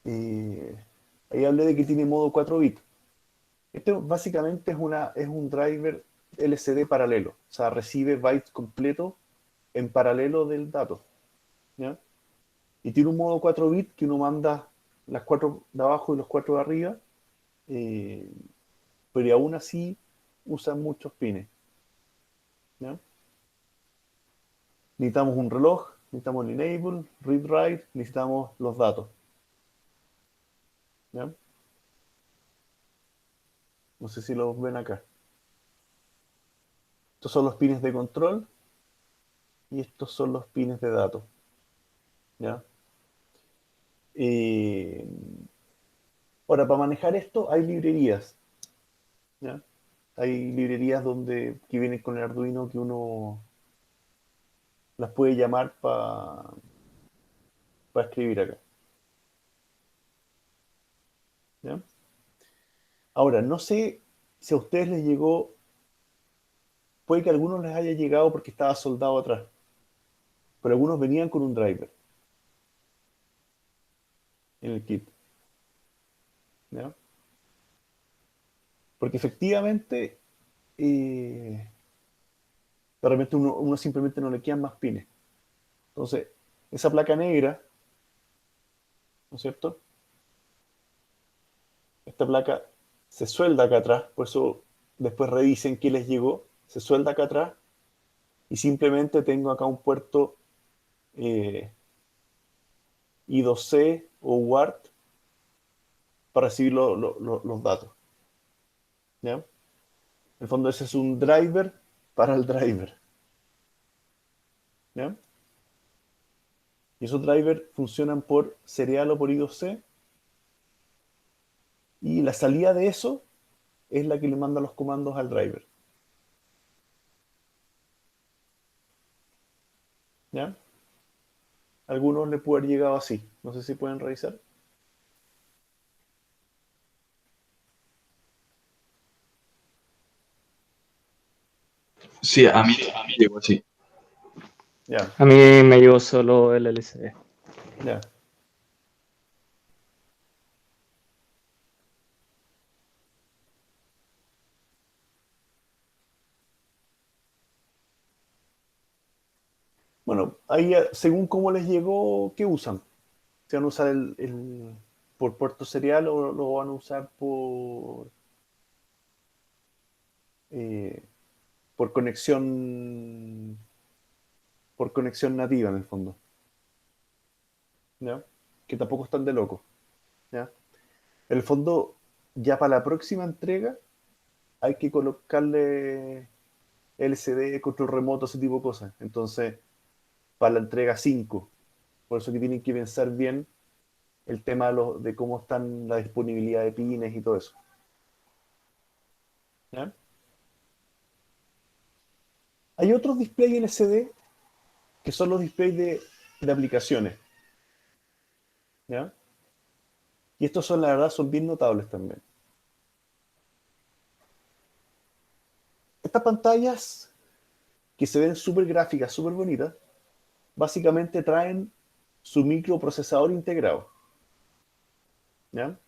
Eh, Ahí hablé de que tiene modo 4 bits. Este básicamente es un driver LCD paralelo. O sea, recibe bytes completos en paralelo del dato. ¿Ya? Y tiene un modo 4 bits que uno manda las 4 de abajo y los 4 de arriba. eh, pero aún así usan muchos pines. ¿Ya? Necesitamos un reloj, necesitamos el enable, read write, necesitamos los datos. ¿Ya? No sé si los ven acá. Estos son los pines de control y estos son los pines de datos. ¿Ya? Eh, Ahora, para manejar esto hay librerías. ¿Ya? Hay librerías que vienen con el Arduino que uno las puede llamar para escribir acá. ¿Ya? Ahora, no sé si a ustedes les llegó, puede que a algunos les haya llegado porque estaba soldado atrás, pero algunos venían con un driver en el kit. ¿Ya? Porque efectivamente, eh, de repente uno simplemente no le quedan más pines. Entonces, esa placa negra, ¿no es cierto? Esta placa se suelda acá atrás, por eso después revisen qué les llegó, se suelda acá atrás y simplemente tengo acá un puerto I2C o UART para recibir los datos. ¿Ya? En el fondo ese es un driver para el driver. ¿Ya? Y esos drivers funcionan por serial o por I2C. Y la salida de eso es la que le manda los comandos al driver. ¿Ya? Algunos le puede haber llegado así. No sé si pueden revisar. Sí, a mí llegó así. Ya, A mí me llegó solo el LCD. ya. Bueno, ahí según cómo les llegó, ¿qué usan? ¿Se van a usar por puerto serial o lo van a usar eh, por por conexión nativa en el fondo? ¿Ya? Que tampoco están de loco. ¿Ya? En el fondo, ya para la próxima entrega hay que colocarle LCD, control remoto, ese tipo de cosas. Entonces, para la entrega 5, por eso que tienen que pensar bien el tema de cómo están la disponibilidad de pines y todo eso. ¿Ya? Hay otros displays LCD que son los displays de aplicaciones. ¿Ya? Y estos son, la verdad, son bien notables también. Estas pantallas que se ven súper gráficas, súper bonitas, básicamente traen su microprocesador integrado. ¿Ya?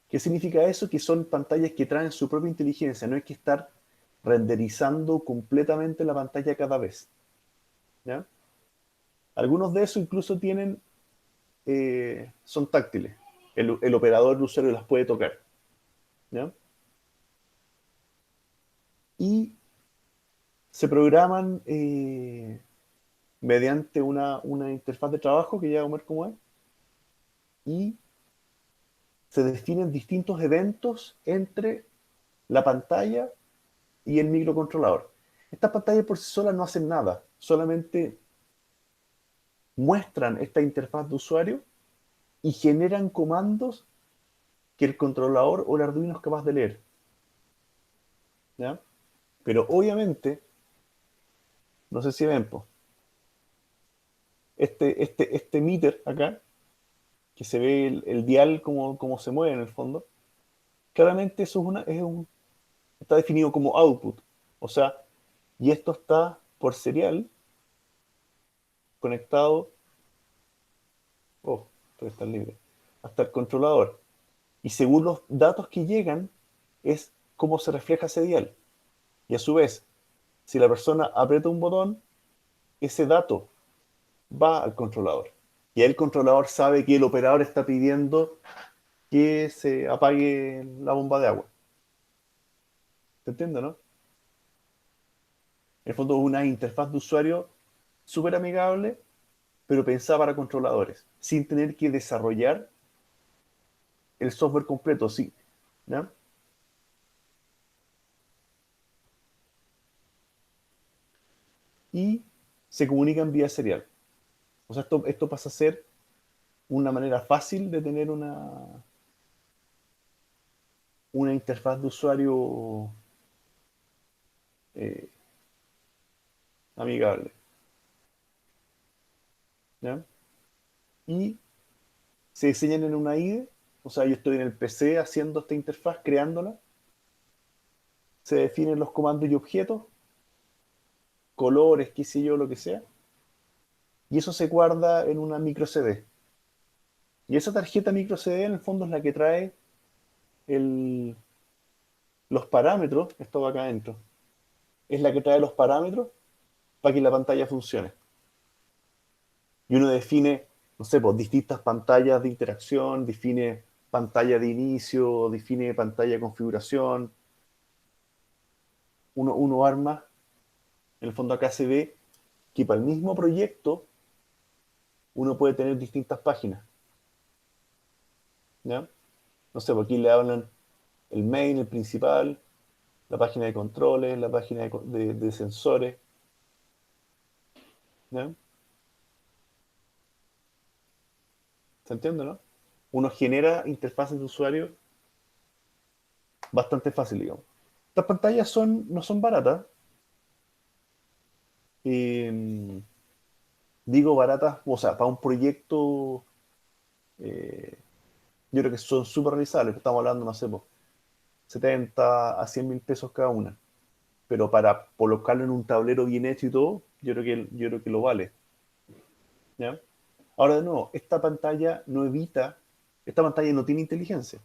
¿Qué significa eso? Que son pantallas que traen su propia inteligencia, no hay que estar renderizando completamente la pantalla cada vez. ¿Ya? Algunos de esos incluso son táctiles. El operador, el usuario las puede tocar. ¿Ya? Y se programan mediante una interfaz de trabajo que ya vamos a ver cómo es. Y se definen distintos eventos entre la pantalla y el microcontrolador. Estas pantallas por sí solas no hacen nada, solamente muestran esta interfaz de usuario y generan comandos que el controlador o el Arduino es capaz de leer. ¿Ya? Pero obviamente, no sé si ven, po, este meter acá, que se ve el dial como se mueve en el fondo, claramente eso está definido como output. O sea, y esto está por serial conectado, puede estar libre, hasta el controlador. Y según los datos que llegan, es cómo se refleja ese dial. Y a su vez, si la persona aprieta un botón, ese dato va al controlador. Y el controlador sabe que el operador está pidiendo que se apague la bomba de agua. ¿Se entiende, no? En el fondo es una interfaz de usuario súper amigable, pero pensada para controladores, sin tener que desarrollar el software completo, sí. ¿Ya? Y se comunican vía serial. O sea, esto pasa a ser una manera fácil de tener una interfaz de usuario eh, amigable. ¿Ya? Y se diseñan en una IDE, o sea, yo estoy en el PC haciendo esta interfaz, creándola, se definen los comandos y objetos, colores, qué sé yo, lo que sea, y eso se guarda en una micro CD. Y esa tarjeta micro CD en el fondo es la que trae el, los parámetros, esto va acá adentro, es la que trae los parámetros para que la pantalla funcione. Y uno define, no sé, pues distintas pantallas de interacción, define pantalla de inicio, define pantalla de configuración. Uno arma, en el fondo acá se ve que para el mismo proyecto uno puede tener distintas páginas. ¿Ya? No sé, por aquí le hablan el main, el principal, la página de controles, la página de sensores. ¿Ya? ¿Se entiende, no? Uno genera interfaces de usuario bastante fácil, digamos. Estas pantallas no son baratas. Eh, digo baratas, o sea, para un proyecto, eh, yo creo que son súper realizables. Estamos hablando, no sé, po, 70 a 100 mil pesos cada una. Pero para colocarlo en un tablero bien hecho y todo, yo creo que lo vale. ¿Ya? Ahora de nuevo, esta pantalla no tiene inteligencia.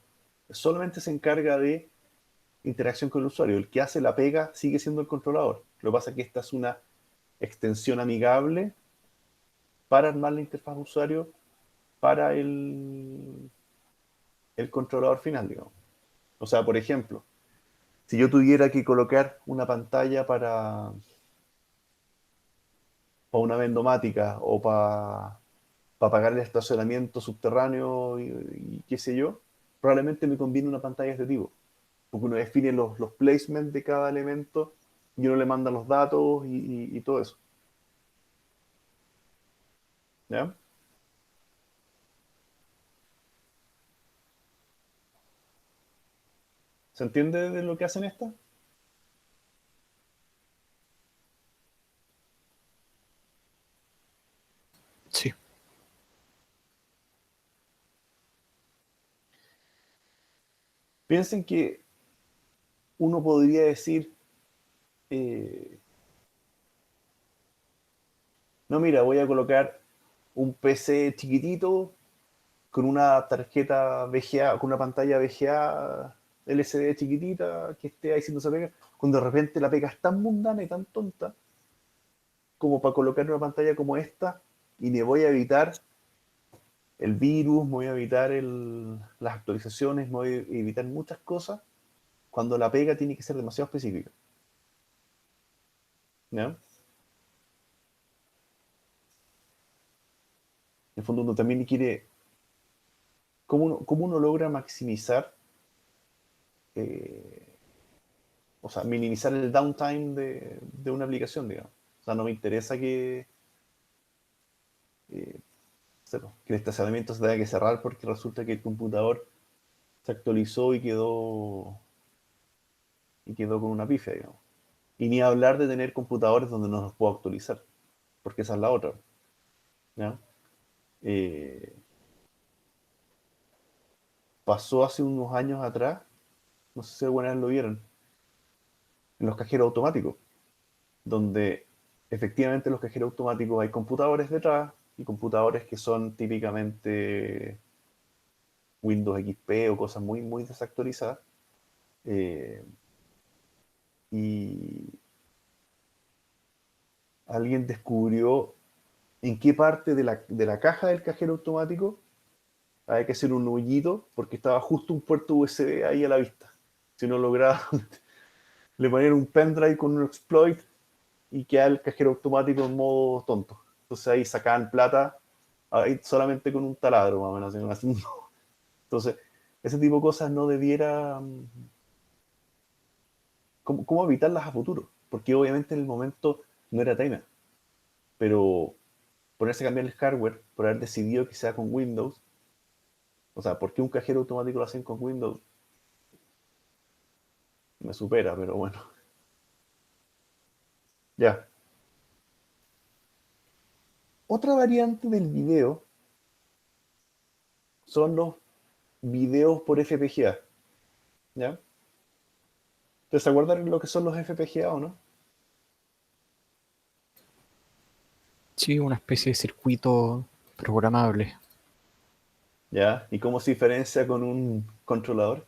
Solamente se encarga de interacción con el usuario. El que hace la pega sigue siendo el controlador. Lo que pasa es que esta es una extensión amigable para armar la interfaz de usuario para el controlador final, digamos. O sea, por ejemplo, si yo tuviera que colocar una pantalla para una vendomática o para pagar el estacionamiento subterráneo y qué sé yo, probablemente me conviene una pantalla de este tipo. Porque uno define los placements de cada elemento y uno le manda los datos y todo eso. ¿Ya? ¿Se entiende de lo que hacen estas? Sí. Piensen que uno podría decir, eh, no, mira, voy a colocar un PC chiquitito con una tarjeta VGA, con una pantalla VGA LCD chiquitita que esté ahí haciendo esa pega, cuando de repente la pega es tan mundana y tan tonta como para colocar una pantalla como esta y me voy a evitar el virus, me voy a evitar las actualizaciones, me voy a evitar muchas cosas cuando la pega tiene que ser demasiado específica. ¿Ya? En el fondo uno también quiere, cómo uno logra maximizar, eh, o sea, minimizar el downtime de una aplicación, digamos. O sea, no me interesa eh, sepa, que el estacionamiento se tenga que cerrar porque resulta que el computador se actualizó y quedó con una pifia, digamos. Y ni hablar de tener computadores donde no los puedo actualizar, porque esa es la otra. ¿Ya? Eh, pasó hace unos años atrás, no sé si alguna vez lo vieron, en los cajeros automáticos, donde efectivamente en los cajeros automáticos hay computadores detrás y computadores que son típicamente Windows XP o cosas muy, muy desactualizadas. eh, y alguien descubrió en qué parte de la caja del cajero automático había que hacer un hoyito porque estaba justo un puerto USB ahí a la vista. Si no lograba, le ponían un pendrive con un exploit y quedaba el cajero automático en modo tonto. Entonces ahí sacaban plata ahí solamente con un taladro, más o menos. Entonces, ese tipo de cosas no debiera. ¿Cómo evitarlas a futuro? Porque obviamente en el momento no era timer, pero ponerse a cambiar el hardware por haber decidido que sea con Windows, o sea, ¿por qué un cajero automático lo hacen con Windows? Me supera, pero bueno. Ya. Otra variante del video son los videos por FPGA. ¿Ya? ¿Te se acuerdan lo que son los FPGA o no? Sí, una especie de circuito programable. ¿Ya? ¿Y cómo se diferencia con un controlador?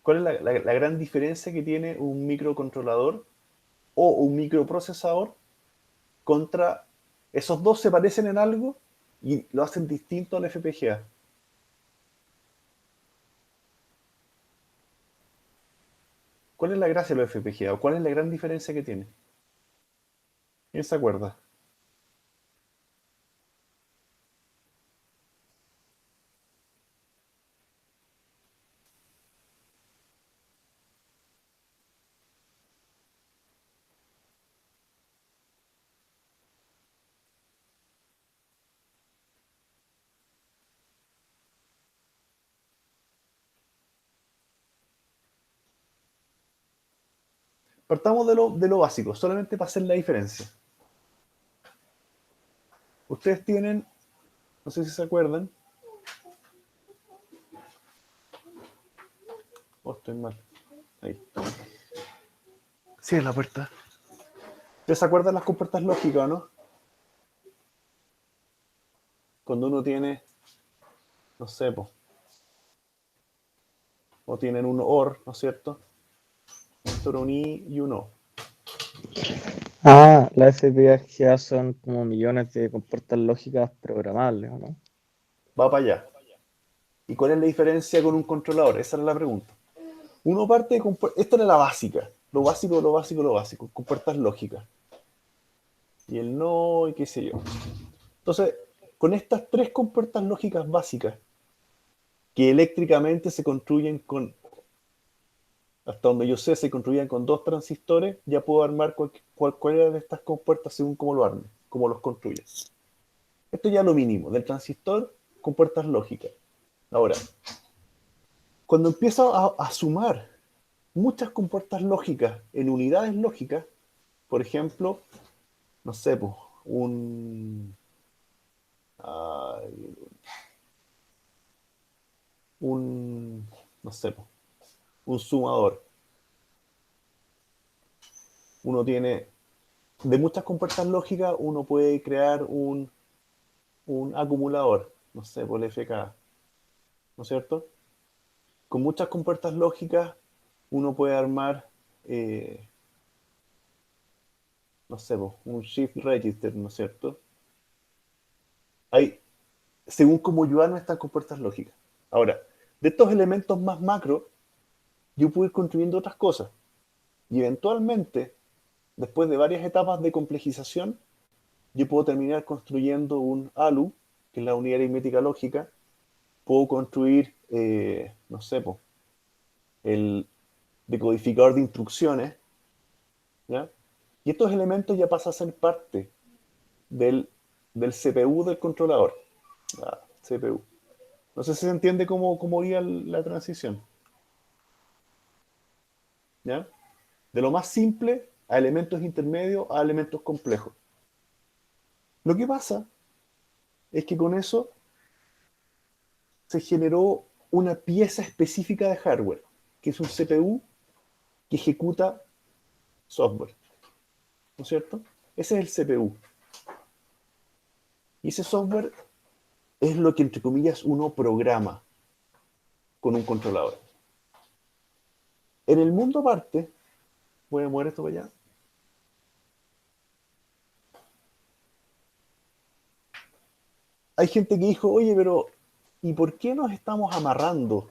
¿Cuál es la gran diferencia que tiene un microcontrolador o un microprocesador contra esos dos? Se parecen en algo y lo hacen distinto al FPGA. ¿Cuál es la gracia de los FPGA? ¿O cuál es la gran diferencia que tiene? ¿Quién se acuerda? Partamos de lo básico, solamente para hacer la diferencia. Ustedes tienen, no sé si se acuerdan. Oh, estoy mal. Ahí. Cierra la puerta. ¿Ustedes se acuerdan las compuertas lógicas, no? Cuando uno tiene, no sé, po, o tienen un OR, ¿no es cierto? Esto era un I y un O. Ah, las FPGA son como millones de compuertas lógicas programables, ¿o no? Va para allá. ¿Y cuál es la diferencia con un controlador? Esa era la pregunta. Uno parte de esto era la básica. Lo básico, lo básico, lo básico. Compuertas lógicas. Y el no, y qué sé yo. Entonces, con estas tres compuertas lógicas básicas, que eléctricamente se construyen con, hasta donde yo sé, se construían con dos transistores, ya puedo armar cualquiera de estas compuertas según cómo lo arme, cómo los construya. Esto ya es lo mínimo, del transistor, compuertas lógicas. Ahora, cuando empiezo a sumar muchas compuertas lógicas en unidades lógicas, por ejemplo, no sé, pues, ay, no sé, pues, un sumador. Uno tiene, de muchas compuertas lógicas, uno puede crear un acumulador, no sé, por el FK, ¿no es cierto? Con muchas compuertas lógicas, uno puede armar, no sé, pues, un shift register, ¿no es cierto? Hay, según cómo yo arme estas compuertas lógicas. Ahora, de estos elementos más macro, yo puedo ir construyendo otras cosas. Y eventualmente, después de varias etapas de complejización, yo puedo terminar construyendo un ALU, que es la unidad aritmética lógica. Puedo construir, no sé, po, el decodificador de instrucciones, ¿ya? Y estos elementos ya pasan a ser parte del CPU del controlador. CPU. No sé si se entiende cómo iba la transición, ¿ya? De lo más simple a elementos intermedios a elementos complejos. Lo que pasa es que con eso se generó una pieza específica de hardware, que es un CPU que ejecuta software, ¿no es cierto? Ese es el CPU. Y ese software es lo que, entre comillas, uno programa con un controlador. En el mundo aparte, voy a mover esto para allá. Hay gente que dijo, oye, pero ¿y por qué nos estamos amarrando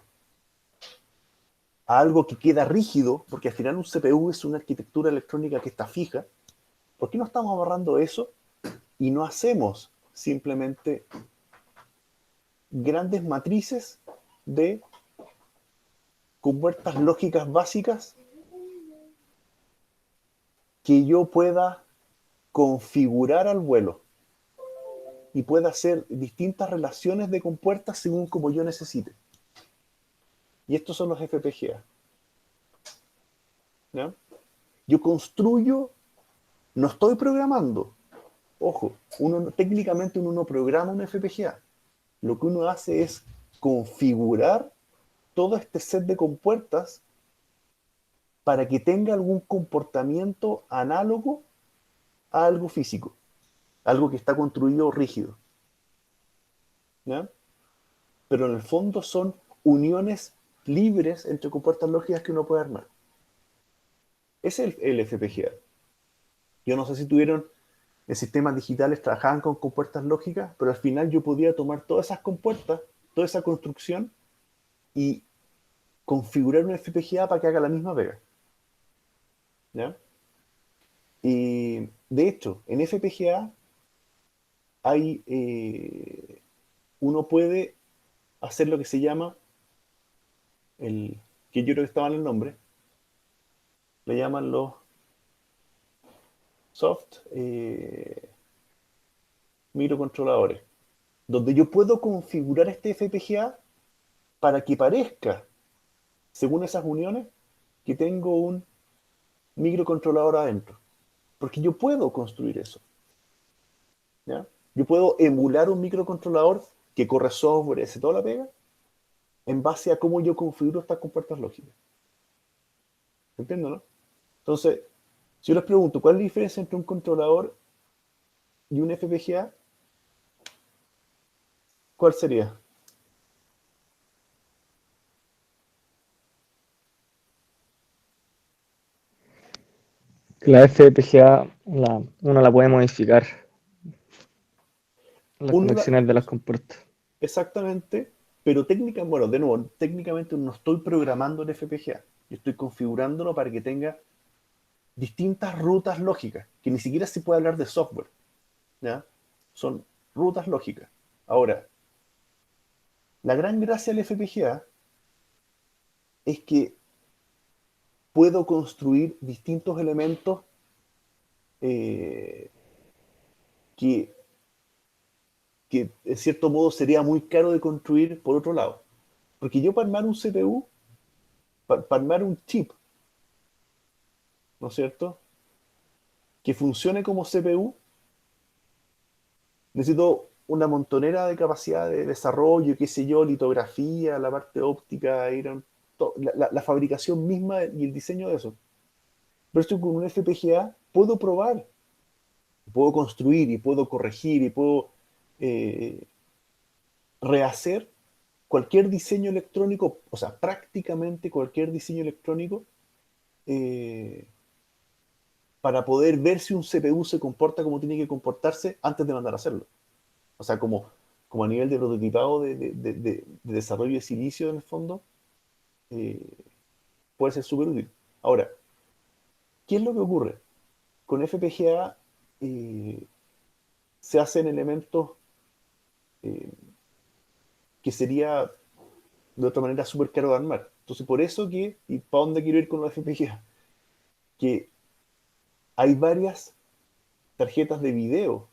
a algo que queda rígido? Porque al final un CPU es una arquitectura electrónica que está fija. ¿Por qué no estamos amarrando eso y no hacemos simplemente grandes matrices de compuertas lógicas básicas que yo pueda configurar al vuelo y pueda hacer distintas relaciones de compuertas según como yo necesite? Y estos son los FPGA, ¿ya? Yo construyo, no estoy programando. Ojo, técnicamente uno no programa un FPGA. Lo que uno hace es configurar todo este set de compuertas para que tenga algún comportamiento análogo a algo físico, algo que está construido rígido, ¿ya? Pero en el fondo son uniones libres entre compuertas lógicas que uno puede armar. Ese es el FPGA. Yo no sé si tuvieron en sistemas digitales, trabajaban con compuertas lógicas, pero al final yo podía tomar todas esas compuertas, toda esa construcción y configurar un FPGA para que haga la misma pega. ¿Ya? Y de hecho, en FPGA hay, uno puede hacer lo que se llama, que yo creo que estaba en el nombre, le llaman los soft microcontroladores, donde yo puedo configurar este FPGA para que parezca, según esas uniones, que tengo un microcontrolador adentro. Porque yo puedo construir eso. ¿Ya? Yo puedo emular un microcontrolador que corre software, hace toda la pega, en base a cómo yo configuro estas compuertas lógicas. ¿Entiendo, no? Entonces, si yo les pregunto, ¿cuál es la diferencia entre un controlador y un FPGA? ¿Cuál sería? La FPGA uno la puede modificar las Uno la- conexiones de las compuertas. Exactamente, pero técnicamente, bueno, de nuevo, técnicamente no estoy programando el FPGA. Yo estoy configurándolo para que tenga distintas rutas lógicas, que ni siquiera se puede hablar de software. ¿Ya? Son rutas lógicas. Ahora, la gran gracia del FPGA es que puedo construir distintos elementos eh, que, que en cierto modo sería muy caro de construir por otro lado. Porque yo para armar un CPU, para armar un chip, ¿no es cierto? Que funcione como CPU, necesito una montonera de capacidad de desarrollo, qué sé yo, litografía, la parte óptica, la fabricación misma y el diseño de eso. Pero esto con un FPGA puedo probar, puedo construir y puedo corregir y puedo eh, rehacer cualquier diseño electrónico, o sea, prácticamente cualquier diseño electrónico, eh, para poder ver si un CPU se comporta como tiene que comportarse antes de mandar a hacerlo. O sea, como a nivel de prototipado de desarrollo de silicio en el fondo, eh, puede ser súper útil. Ahora, ¿qué es lo que ocurre? Con FPGA se hacen elementos eh, que sería de otra manera súper caro de armar. Entonces, por eso que, y para dónde quiero ir con los FPGA, que hay varias tarjetas de video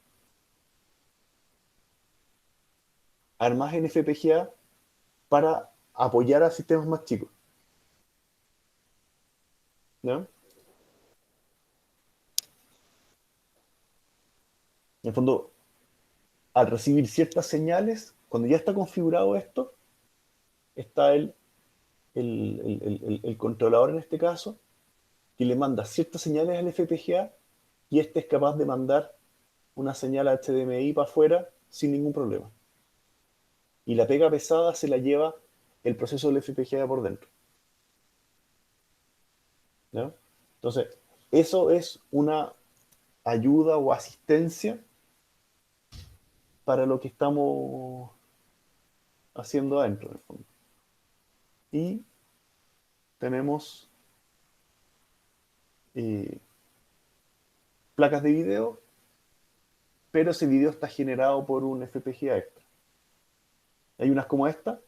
armadas en FPGA para apoyar a sistemas más chicos. ¿Ya? En el fondo, al recibir ciertas señales, cuando ya está configurado esto, está el controlador en este caso, que le manda ciertas señales al FPGA y este es capaz de mandar una señal HDMI para afuera sin ningún problema. Y la pega pesada se la lleva el proceso del FPGA por dentro. ¿Ya? Entonces, eso es una ayuda o asistencia para lo que estamos haciendo adentro, en el fondo. Y tenemos eh, placas de video, pero ese video está generado por un FPGA extra. Hay unas como esta,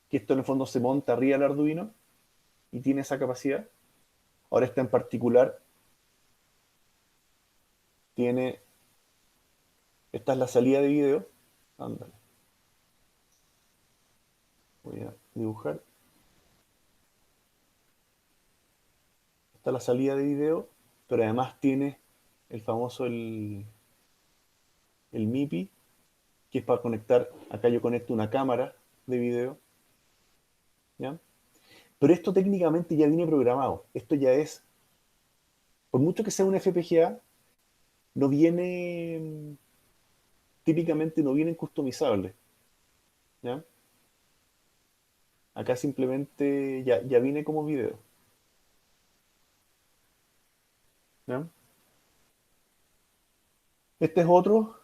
que esto en el fondo se monta arriba del Arduino y tiene esa capacidad. Ahora esta en particular tiene, esta es la salida de video. Ándale. Voy a dibujar. Esta es la salida de video, pero además tiene el famoso el MIPI, que es para conectar, acá yo conecto una cámara de video, ¿ya? Pero esto técnicamente ya viene programado. Esto ya es, por mucho que sea un FPGA, no viene, típicamente no vienen customizables, ¿ya? Acá simplemente ya viene como video. ¿Ya? Este es otro.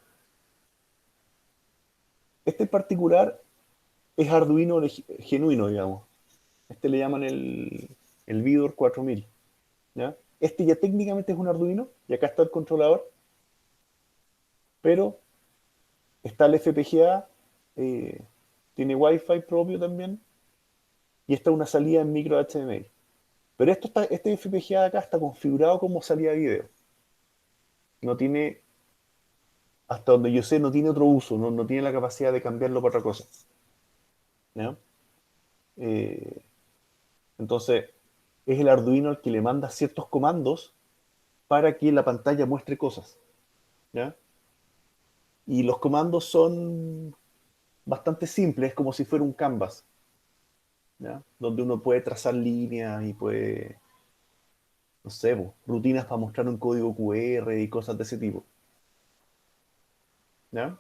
Este en particular es Arduino genuino, digamos. Este le llaman el Vidor 4000. ¿Ya? Este ya técnicamente es un Arduino, y acá está el controlador, pero está el FPGA, tiene Wi-Fi propio también, y esta es una salida en micro HDMI. Pero este FPGA de acá está configurado como salida de video. No tiene, hasta donde yo sé, no tiene otro uso, no tiene la capacidad de cambiarlo por otra cosa. ¿Ya? Eh, entonces, es el Arduino el que le manda ciertos comandos para que la pantalla muestre cosas. ¿Ya? Y los comandos son bastante simples, como si fuera un canvas, ¿ya? Donde uno puede trazar líneas y puede, no sé, rutinas para mostrar un código QR y cosas de ese tipo. ¿Ya?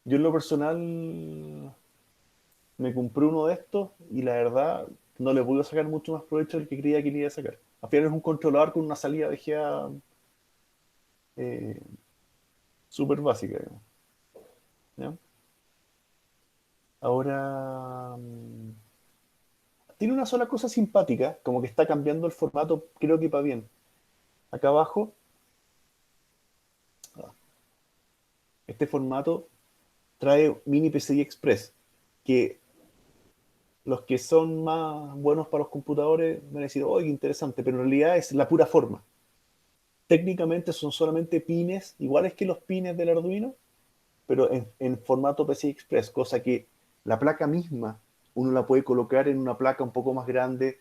Yo en lo personal me compré uno de estos y la verdad no le pude sacar mucho más provecho del que creía que le iba a sacar. Al final es un controlador con una salida de GA eh, súper básica, digamos. ¿Ya? Ahora, tiene una sola cosa simpática, como que está cambiando el formato, creo que para bien. Acá abajo, este formato trae Mini PCI Express, que los que son más buenos para los computadores van a decir, oh, qué interesante, pero en realidad es la pura forma. Técnicamente son solamente pines, iguales que los pines del Arduino, pero en formato PCI Express, cosa que la placa misma uno la puede colocar en una placa un poco más grande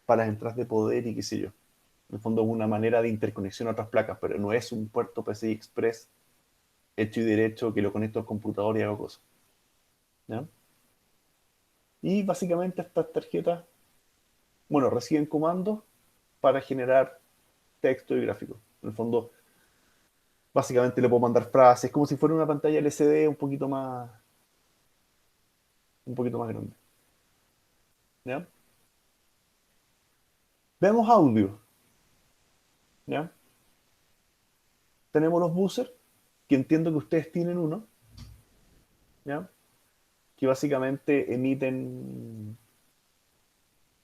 para las entradas de poder y qué sé yo. En el fondo es una manera de interconexión a otras placas, pero no es un puerto PCI Express hecho y derecho que lo conecto al computador y hago cosas. ¿Ya? Y básicamente estas tarjetas, bueno, reciben comandos para generar texto y gráfico. En el fondo, básicamente le puedo mandar frases, como si fuera una pantalla LCD un poquito más grande. ¿Ya? Veamos audio. ¿Ya? Tenemos los buzzers, que entiendo que ustedes tienen uno, ¿ya? Que básicamente emiten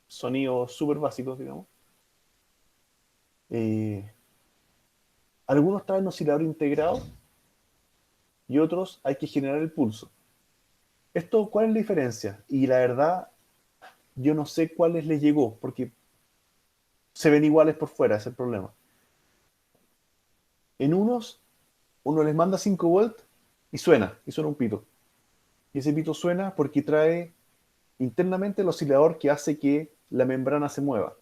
sonidos súper básicos, digamos. Eh, Algunos traen oscilador integrado y otros hay que generar el pulso. Esto, ¿cuál es la diferencia? Y la verdad, yo no sé cuáles les llegó, porque se ven iguales por fuera, ese es el problema. En uno les manda 5 volts y suena un pito. Y ese pito suena porque trae internamente el oscilador que hace que la membrana se mueva.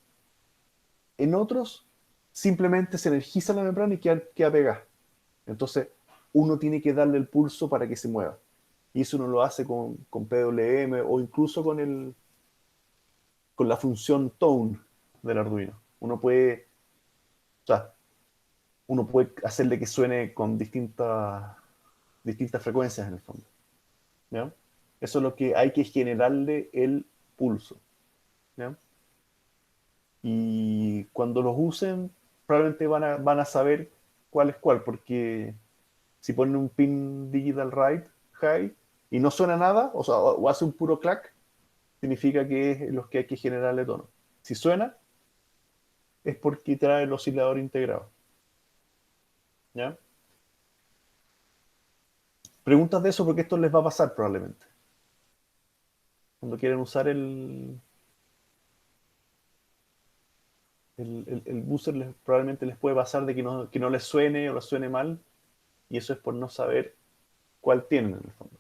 En otros, simplemente se energiza la membrana y queda pegada. Entonces, uno tiene que darle el pulso para que se mueva. Y eso uno lo hace con PWM o incluso con la función tone del Arduino. O sea, uno puede hacerle que suene con distintas frecuencias en el fondo. ¿Ya? Eso es lo que hay que generarle el pulso. ¿Ya? Y cuando los usen, probablemente van a saber cuál es cuál, porque si ponen un pin digital right high y no suena nada, o sea, o hace un puro clack, significa que es los que hay que generarle tono. Si suena, es porque trae el oscilador integrado. ¿Ya? Preguntas de eso porque esto les va a pasar probablemente. Cuando quieren usar el buzzer probablemente les puede pasar de que no les suene o les suene mal, y eso es por no saber cuál tienen en el fondo.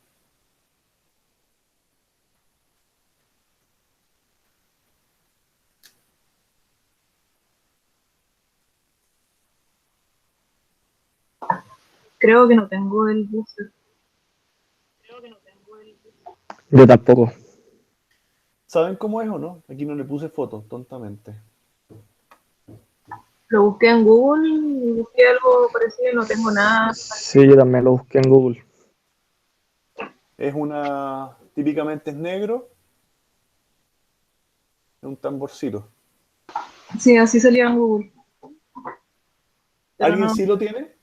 Creo que no tengo el booster. Yo tampoco. ¿Saben cómo es o no? Aquí no le puse fotos, tontamente. Lo busqué en Google y busqué algo parecido y no tengo nada. Sí, yo también lo busqué en Google. típicamente es negro, es un tamborcito. Sí, así salía en Google. Pero ¿Alguien no, sí lo tiene?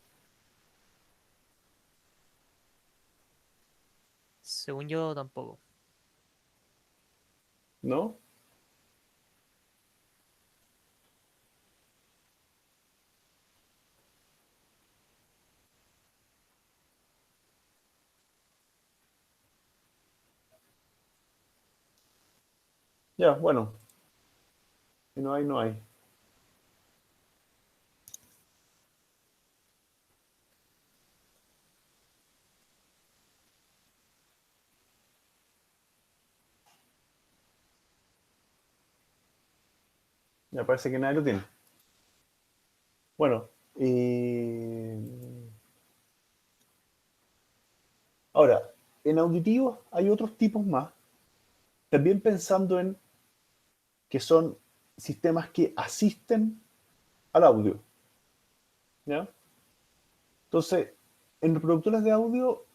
Según yo, tampoco. ¿No? Ya, bueno. Si no hay, no hay. Ya parece que nadie lo tiene. Bueno, ahora, en auditivos hay otros tipos más, también pensando en que son sistemas que asisten al audio, ¿ya? Entonces, en reproductores de audio,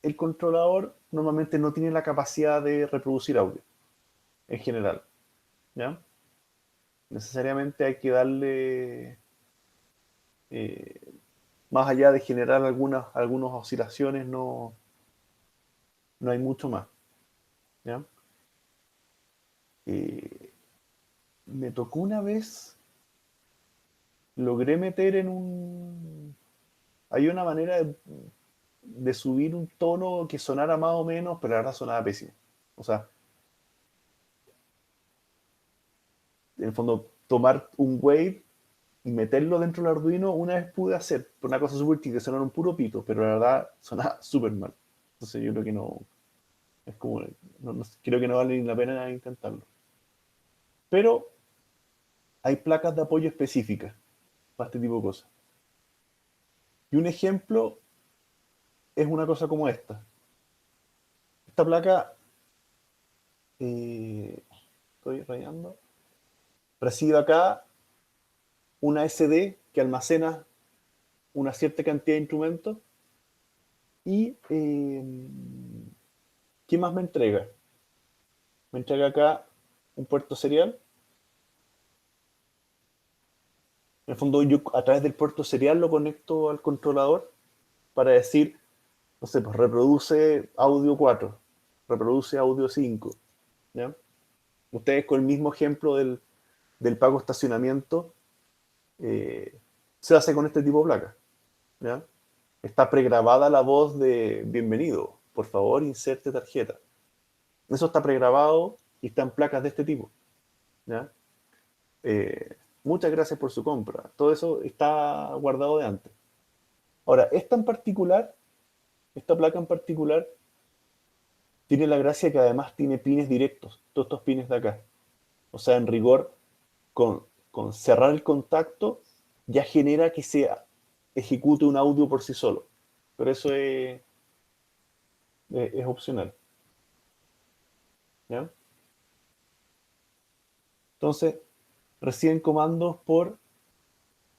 el controlador normalmente no tiene la capacidad de reproducir audio, en general, ¿ya? Necesariamente hay que darle, eh, más allá de generar algunas oscilaciones, no hay mucho más, ¿ya? Eh, Me tocó una vez, logré meter en un... Hay una manera de subir un tono que sonara más o menos, pero la verdad sonaba pésimo. O sea, en el fondo, tomar un wave y meterlo dentro del Arduino, una vez pude hacer, por una cosa súper chica, que sonara un puro pito, pero la verdad sonaba súper mal. Entonces yo creo que no, es como, creo que no vale ni la pena intentarlo. Pero hay placas de apoyo específicas para este tipo de cosas. Y un ejemplo es una cosa como esta. Esta placa, estoy rayando, recibe acá una SD que almacena una cierta cantidad de instrumentos y ¿qué más me entrega? Me entrega acá un puerto serial. En el fondo yo a través del puerto serial lo conecto al controlador para decir, no sé, pues reproduce audio 4, reproduce audio 5, ¿ya? Ustedes con el mismo ejemplo del pago estacionamiento, eh, se hace con este tipo de placa, ¿ya? Está pregrabada la voz de bienvenido, por favor inserte tarjeta. Eso está pregrabado y está en placas de este tipo, ¿ya? Muchas gracias por su compra. Todo eso está guardado de antes. Ahora, esta placa en particular, tiene la gracia que además tiene pines directos, todos estos pines de acá. O sea, en rigor, con cerrar el contacto, ya genera que se ejecute un audio por sí solo. Pero eso es opcional, ¿ya? Entonces, reciben comandos por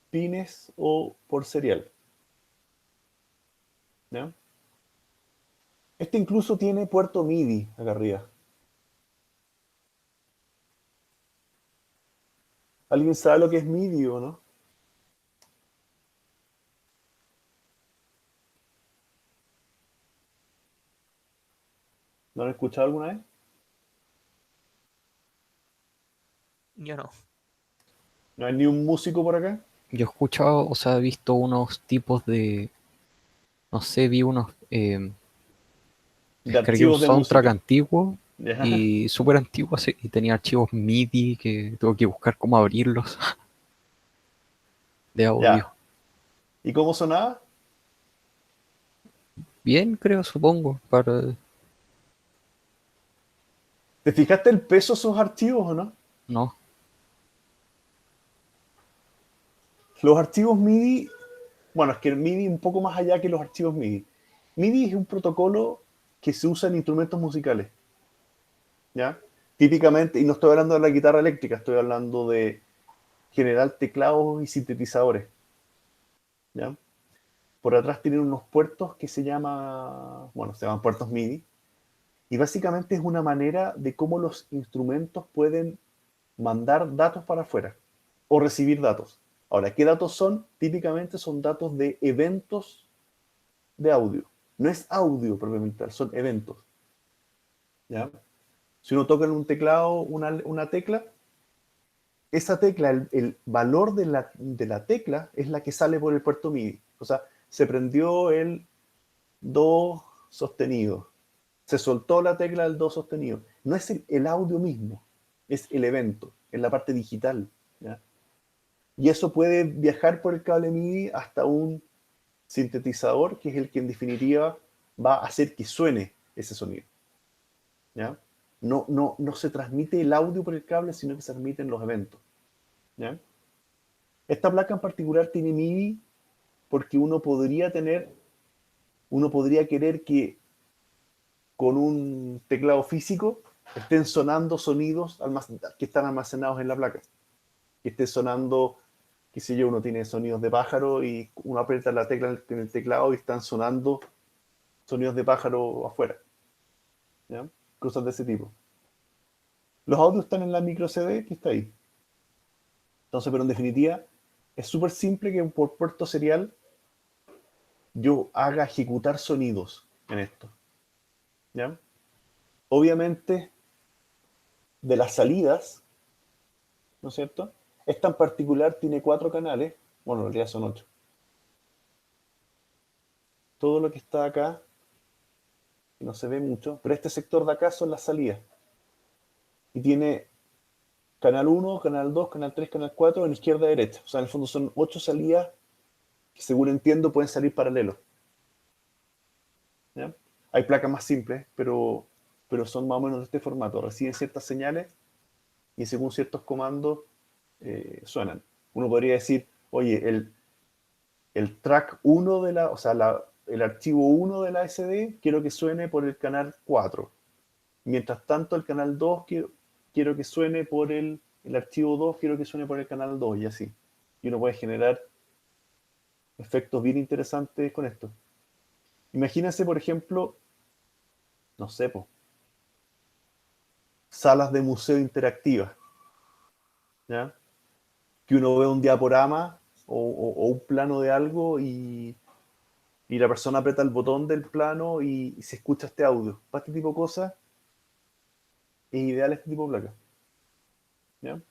pines o por serial, ¿ya? Este incluso tiene puerto MIDI acá arriba. ¿Alguien sabe lo que es MIDI o no? ¿Lo han escuchado alguna vez? Yo no. ¿No hay ni un músico por acá? Yo he escuchado, o sea, he visto unos tipos de, no sé, vi unos, ¿De descargué un archivos de soundtrack música? antiguo Ya. y súper antiguo así, y tenía archivos MIDI que tuve que buscar cómo abrirlos de audio. Ya. ¿Y cómo sonaba? Bien, creo, supongo, para... ¿Te fijaste el peso de esos archivos o no? No, Los archivos MIDI, bueno, es que el MIDI un poco más allá que los archivos MIDI. MIDI es un protocolo que se usa en instrumentos musicales, ¿ya? Típicamente, y no estoy hablando de la guitarra eléctrica, estoy hablando de general teclados y sintetizadores, ¿ya? Por atrás tienen unos puertos que se llaman puertos MIDI, Y básicamente es una manera de cómo los instrumentos pueden mandar datos para afuera o recibir datos. Ahora, ¿qué datos son? Típicamente son datos de eventos de audio. No es audio propiamente tal, son eventos. ¿Ya? Si uno toca en un teclado una tecla, esa tecla, el valor de la tecla es la que sale por el puerto MIDI. O sea, se prendió el do sostenido, se soltó la tecla del do sostenido. No es el audio mismo, es el evento, es la parte digital. ¿Ya? Y eso puede viajar por el cable MIDI hasta un sintetizador, que es el que en definitiva va a hacer que suene ese sonido. ¿Ya? No se transmite el audio por el cable, sino que se transmiten los eventos. ¿Ya? Esta placa en particular tiene MIDI porque uno podría querer que con un teclado físico estén sonando sonidos que están almacenados en la placa. Que esté sonando, qué sé yo, uno tiene sonidos de pájaro y uno aprieta la tecla en el teclado y están sonando sonidos de pájaro afuera. ¿Ya? Cosas de ese tipo. Los audios están en la micro CD que está ahí. Entonces, pero en definitiva, es súper simple que por puerto serial yo haga ejecutar sonidos en esto. ¿Ya? Obviamente, de las salidas, ¿no es cierto? Esta en particular tiene 4 canales, bueno, en realidad son 8. Todo lo que está acá, no se ve mucho, pero este sector de acá son las salidas. Y tiene canal 1, canal 2, canal 3, canal 4 en izquierda y derecha. O sea, en el fondo son 8 salidas que, según entiendo, pueden salir paralelos. ¿Ya? Hay placas más simples, pero son más o menos de este formato. Reciben ciertas señales y según ciertos comandos suenan. Uno podría decir, oye, el track 1 o sea, el archivo 1 de la SD quiero que suene por el canal 4. Mientras tanto, el canal 2 quiero que suene por el archivo 2, quiero que suene por el canal 2 y así. Y uno puede generar efectos bien interesantes con esto. Imagínense, por ejemplo, no sé, salas de museo interactivas, ¿ya? Que uno ve un diaporama o un plano de algo y la persona aprieta el botón del plano y se escucha este audio. Para este tipo de cosas es ideal este tipo de placa. ¿Ya?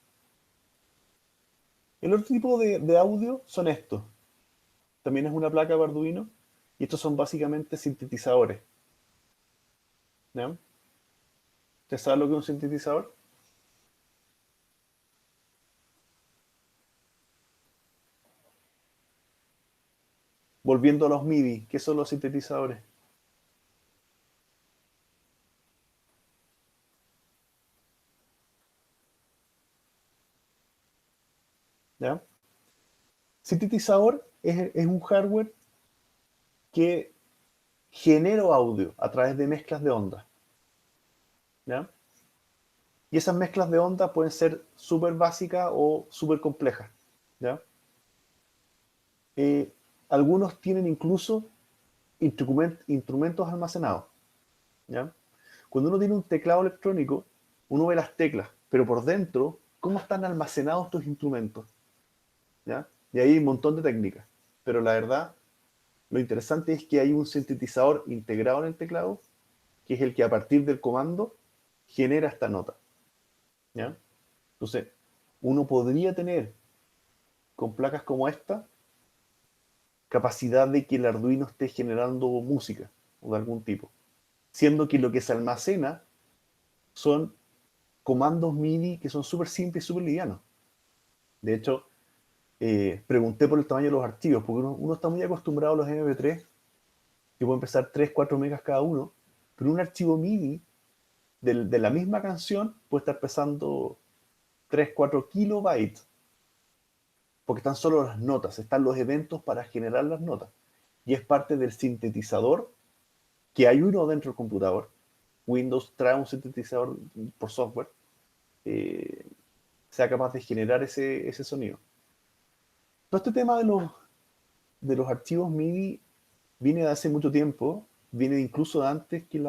El otro tipo de audio son estos. También es una placa de Arduino y estos son básicamente sintetizadores. ¿Ya? ¿Usted sabe lo que es un sintetizador? Volviendo a los MIDI, ¿qué son los sintetizadores? ¿Ya? Sintetizador es un hardware que genera audio a través de mezclas de ondas. ¿Ya? Y esas mezclas de ondas pueden ser súper básicas o súper complejas. ¿Ya? Algunos tienen incluso instrumentos almacenados. ¿Ya? Cuando uno tiene un teclado electrónico, uno ve las teclas, pero por dentro, ¿cómo están almacenados estos instrumentos? ¿Ya? Y ahí hay un montón de técnicas. Pero la verdad, lo interesante es que hay un sintetizador integrado en el teclado, que es el que a partir del comando genera esta nota. ¿Ya? Entonces, uno podría tener, con placas como esta, capacidad de que el Arduino esté generando música o de algún tipo, siendo que lo que se almacena son comandos MIDI que son súper simples y súper livianos. De hecho, pregunté por el tamaño de los archivos, porque uno está muy acostumbrado a los MP3, que pueden pesar 3, 4 megas cada uno, pero un archivo MIDI de la misma canción puede estar pesando 3, 4 kilobytes, porque están solo las notas, están los eventos para generar las notas. Y es parte del sintetizador, que hay uno dentro del computador. Windows trae un sintetizador por software, sea capaz de generar ese sonido. Todo este tema de los archivos MIDI viene de hace mucho tiempo, viene incluso de antes que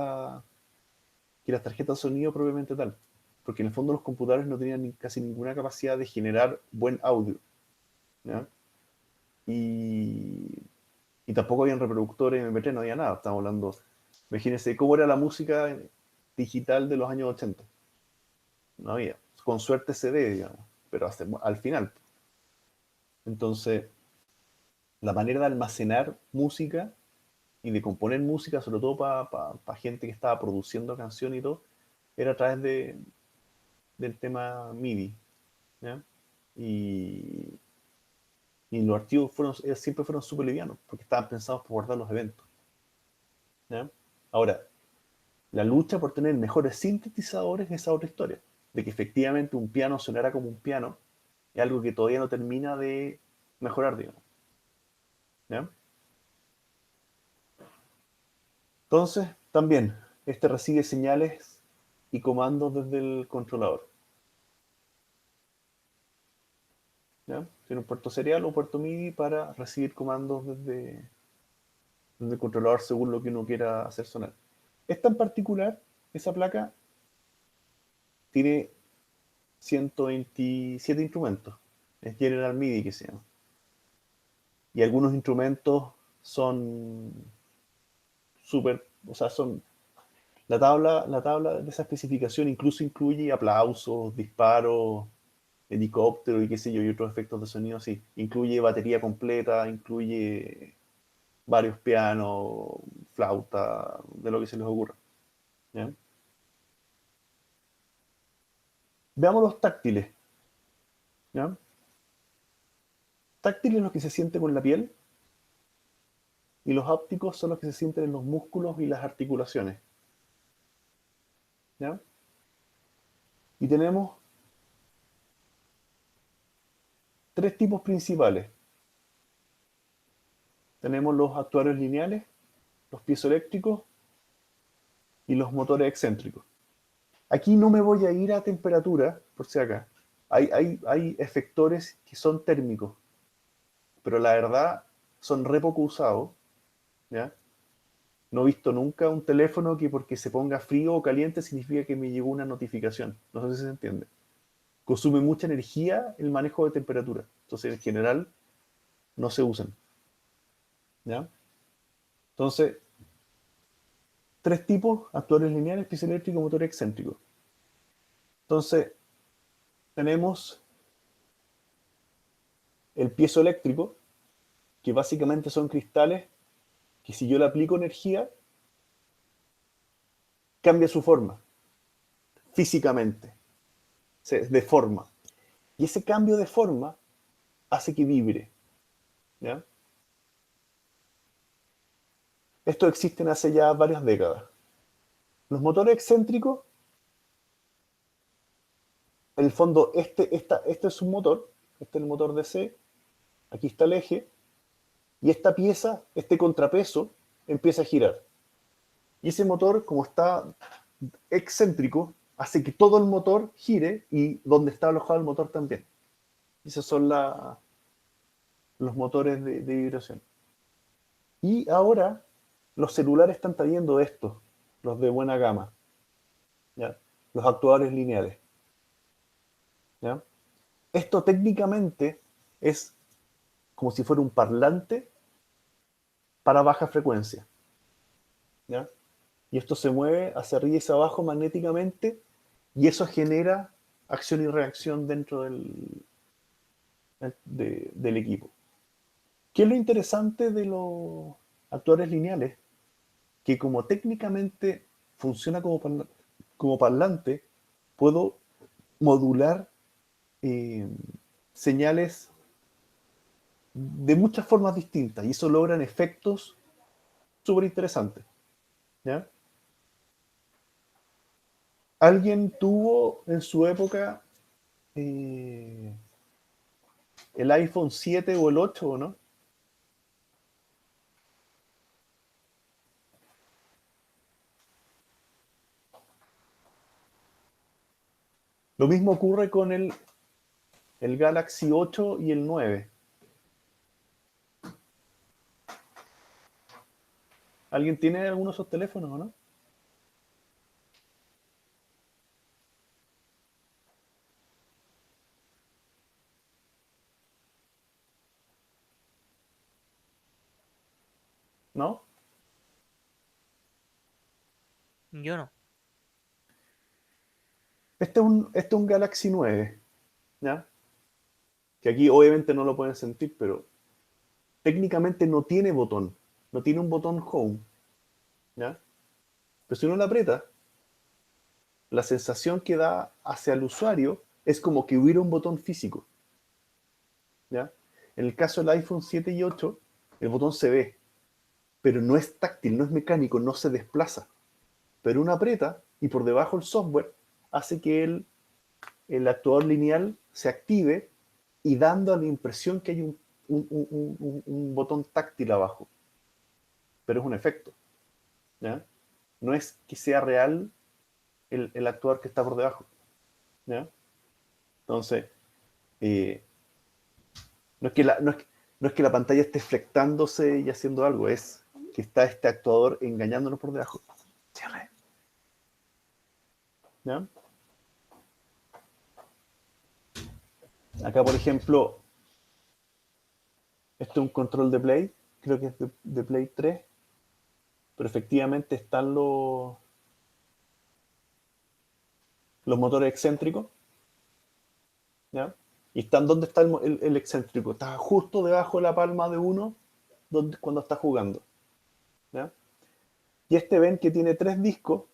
que las tarjetas de sonido propiamente tal, porque en el fondo los computadores no tenían casi ninguna capacidad de generar buen audio, ¿ya? Y, y tampoco habían reproductores MP3, no había nada, estamos hablando, imagínense cómo era la música digital de los años 80, no había, con suerte CD, digamos, pero al final. Entonces, la manera de almacenar música y de componer música, sobre todo para gente que estaba produciendo canciones y todo, era a través del tema MIDI, ¿ya? Y, y los archivos siempre fueron súper livianos, porque estaban pensados para guardar los eventos, ¿ya? Ahora, la lucha por tener mejores sintetizadores es esa otra historia, de que efectivamente un piano sonara como un piano, es algo que todavía no termina de mejorar, digamos, ¿ya? Entonces, también, este recibe señales y comandos desde el controlador, ¿ya? Tiene un puerto serial o puerto MIDI para recibir comandos desde el controlador según lo que uno quiera hacer sonar. Esta en particular, esa placa, tiene 127 instrumentos. Es General MIDI que se llama. Y algunos instrumentos son súper, o sea, son... La tabla de esa especificación incluso incluye aplausos, disparos, helicóptero y qué sé yo, y otros efectos de sonido así. Incluye batería completa, incluye varios pianos, flauta, de lo que se les ocurra, ¿ya? Veamos los táctiles, ¿ya? Táctiles los que se sienten con la piel y los hápticos son los que se sienten en los músculos y las articulaciones, ¿ya? Y tenemos tres tipos principales. Tenemos los actuadores lineales, los piezoeléctricos y los motores excéntricos. Aquí no me voy a ir a temperatura, por si acá. Hay efectores que son térmicos, pero la verdad son re poco usados, ¿ya? No he visto nunca un teléfono que porque se ponga frío o caliente significa que me llegó una notificación. No sé si se entiende. Consume mucha energía el manejo de temperatura. Entonces, en general, no se usan, ¿ya? Entonces, tres tipos: actuadores lineales, piezoeléctricos, motor excéntrico. Entonces, tenemos el piezoeléctrico, que básicamente son cristales que si yo le aplico energía, cambia su forma, físicamente, se deforma. Y ese cambio de forma hace que vibre, ¿ya? Estos existen hace ya varias décadas. Los motores excéntricos, en el fondo, este es un motor, este es el motor DC, aquí está el eje, y esta pieza, este contrapeso, empieza a girar. Y ese motor, como está excéntrico, hace que todo el motor gire y donde está alojado el motor también. Esos son los motores de vibración. Y ahora los celulares están trayendo estos, los de buena gama, ¿ya? Los actuadores lineales, ¿ya? Esto técnicamente es como si fuera un parlante para baja frecuencia, ¿ya? Y esto se mueve hacia arriba y hacia abajo magnéticamente y eso genera acción y reacción dentro del equipo. ¿Qué es lo interesante de los actuadores lineales? Que como técnicamente funciona como parlante, puedo modular señales de muchas formas distintas y eso logran efectos súper interesantes, ¿ya? ¿Alguien tuvo en su época el iPhone 7 o el 8 o no? Lo mismo ocurre con el Galaxy 8 y el 9. ¿Alguien tiene alguno de esos teléfonos o no? ¿No? Yo no. Este es un Galaxy 9, ¿ya? Que aquí obviamente no lo pueden sentir, pero técnicamente no tiene botón. No tiene un botón home, ¿ya? Pero si uno lo aprieta, la sensación que da hacia el usuario es como que hubiera un botón físico, ¿ya? En el caso del iPhone 7 y 8, el botón se ve, pero no es táctil, no es mecánico, no se desplaza. Pero uno aprieta y por debajo el software hace que el actuador lineal se active y dando la impresión que hay un botón táctil abajo. Pero es un efecto, ¿ya? No es que sea real el actuador que está por debajo, ¿ya? Entonces, eh, no es que no es que la pantalla esté flectándose y haciendo algo, es que está este actuador engañándonos por debajo. Cierre. ¿Ya? Acá, por ejemplo, esto es un control de Play, creo que es de Play 3, pero efectivamente están los motores excéntricos, ¿ya? Y están, ¿dónde está el excéntrico? Está justo debajo de la palma de uno cuando está jugando, ¿ya? Y este ven que tiene 3 discos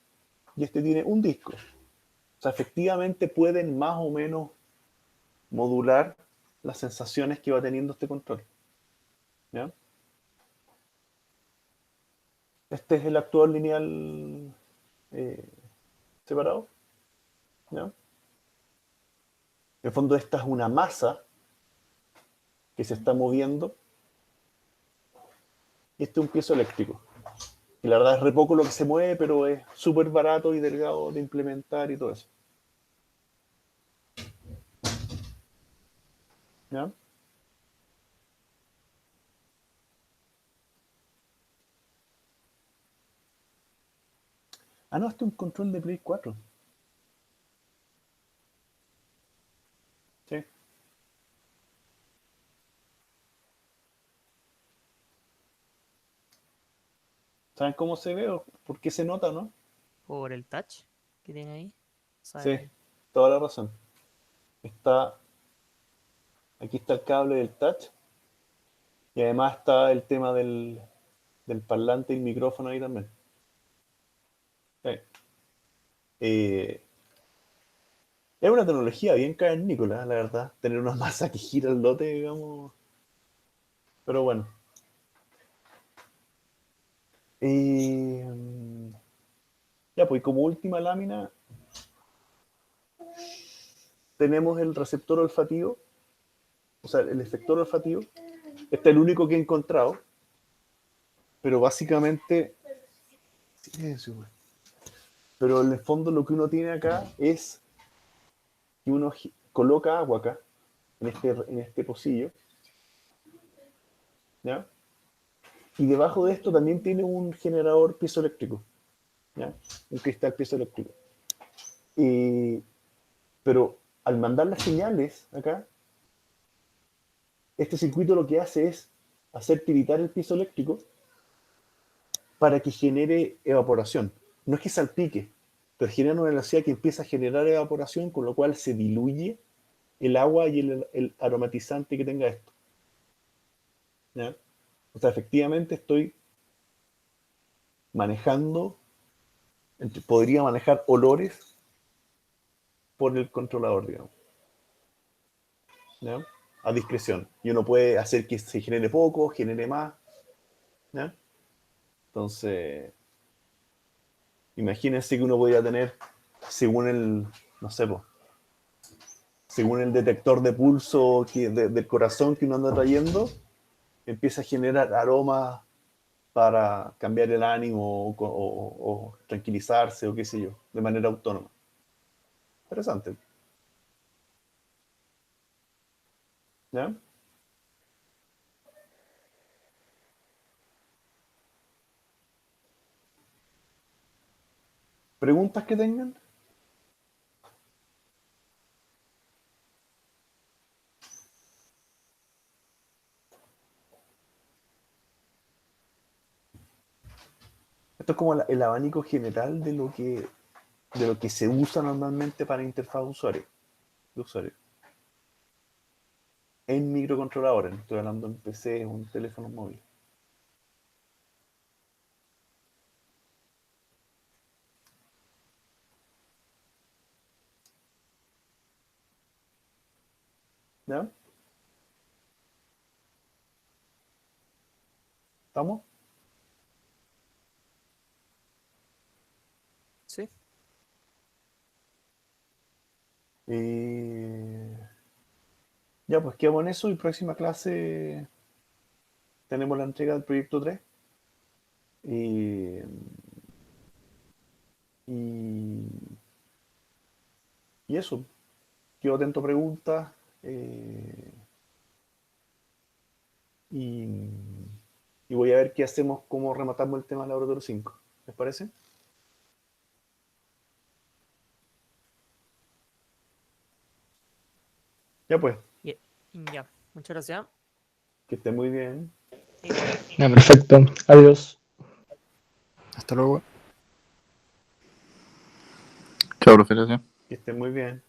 y este tiene un disco. O sea, efectivamente pueden más o menos modular las sensaciones que va teniendo este control, ¿ya? Este es el actuador lineal eh, separado, ¿ya? En el fondo esta es una masa que se está moviendo y este es un piezo eléctrico. Y la verdad es re poco lo que se mueve, pero es súper barato y delgado de implementar y todo eso, ¿ya? Ah, no, este es un control de Play 4. Sí. ¿Saben cómo se ve o por qué se nota, no? Por el touch que tiene ahí. Sí, ¿Sabe? toda la razón. Está, aquí está el cable del touch y además está el tema del parlante y el micrófono ahí también. Sí. Eh, es una tecnología bien cavernícola, la verdad, tener una masa que gira el lote, digamos. Pero bueno. Ya, pues como última lámina tenemos el receptor olfativo, o sea, el efector olfativo. Este es el único que he encontrado, pero básicamente... Silencio, güey. Pero en el fondo lo que uno tiene acá es que uno coloca agua acá, en este pocillo, ¿ya? Y debajo de esto también tiene un generador piezoeléctrico, ¿ya? Un cristal piezoeléctrico. Y, pero al mandar las señales acá, este circuito lo que hace es hacer tiritar el piezoeléctrico para que genere evaporación. No es que salpique, pero genera una velocidad que empieza a generar evaporación, con lo cual se diluye el agua y el aromatizante que tenga esto, ¿ya? O sea, efectivamente estoy manejando, podría manejar olores por el controlador, digamos, ¿ya? A discreción. Y uno puede hacer que se genere poco, genere más, ¿ya? Entonces, imagínense que uno podría tener, según el, no sé, po, según el detector de pulso del corazón que uno anda trayendo, empieza a generar aromas para cambiar el ánimo o tranquilizarse o qué sé yo, de manera autónoma. Interesante, ¿ya? ¿Preguntas que tengan? Esto es como el abanico general de lo que se usa normalmente para interfaz de usuario. En microcontroladores, no estoy hablando en PC o en teléfonos móviles. ¿Ya? ¿Estamos? Sí. Ya, pues quedamos en eso y próxima clase tenemos la entrega del proyecto 3. Y, y, y eso, quedo atento a preguntas. Y, y voy a ver qué hacemos, cómo rematamos el tema del laboratorio 5. ¿Les parece? Ya pues, Y- Ya, muchas gracias. que estén muy bien. Ya, perfecto. Adiós. Hasta luego. Chao, profe, gracias. Que estén muy bien.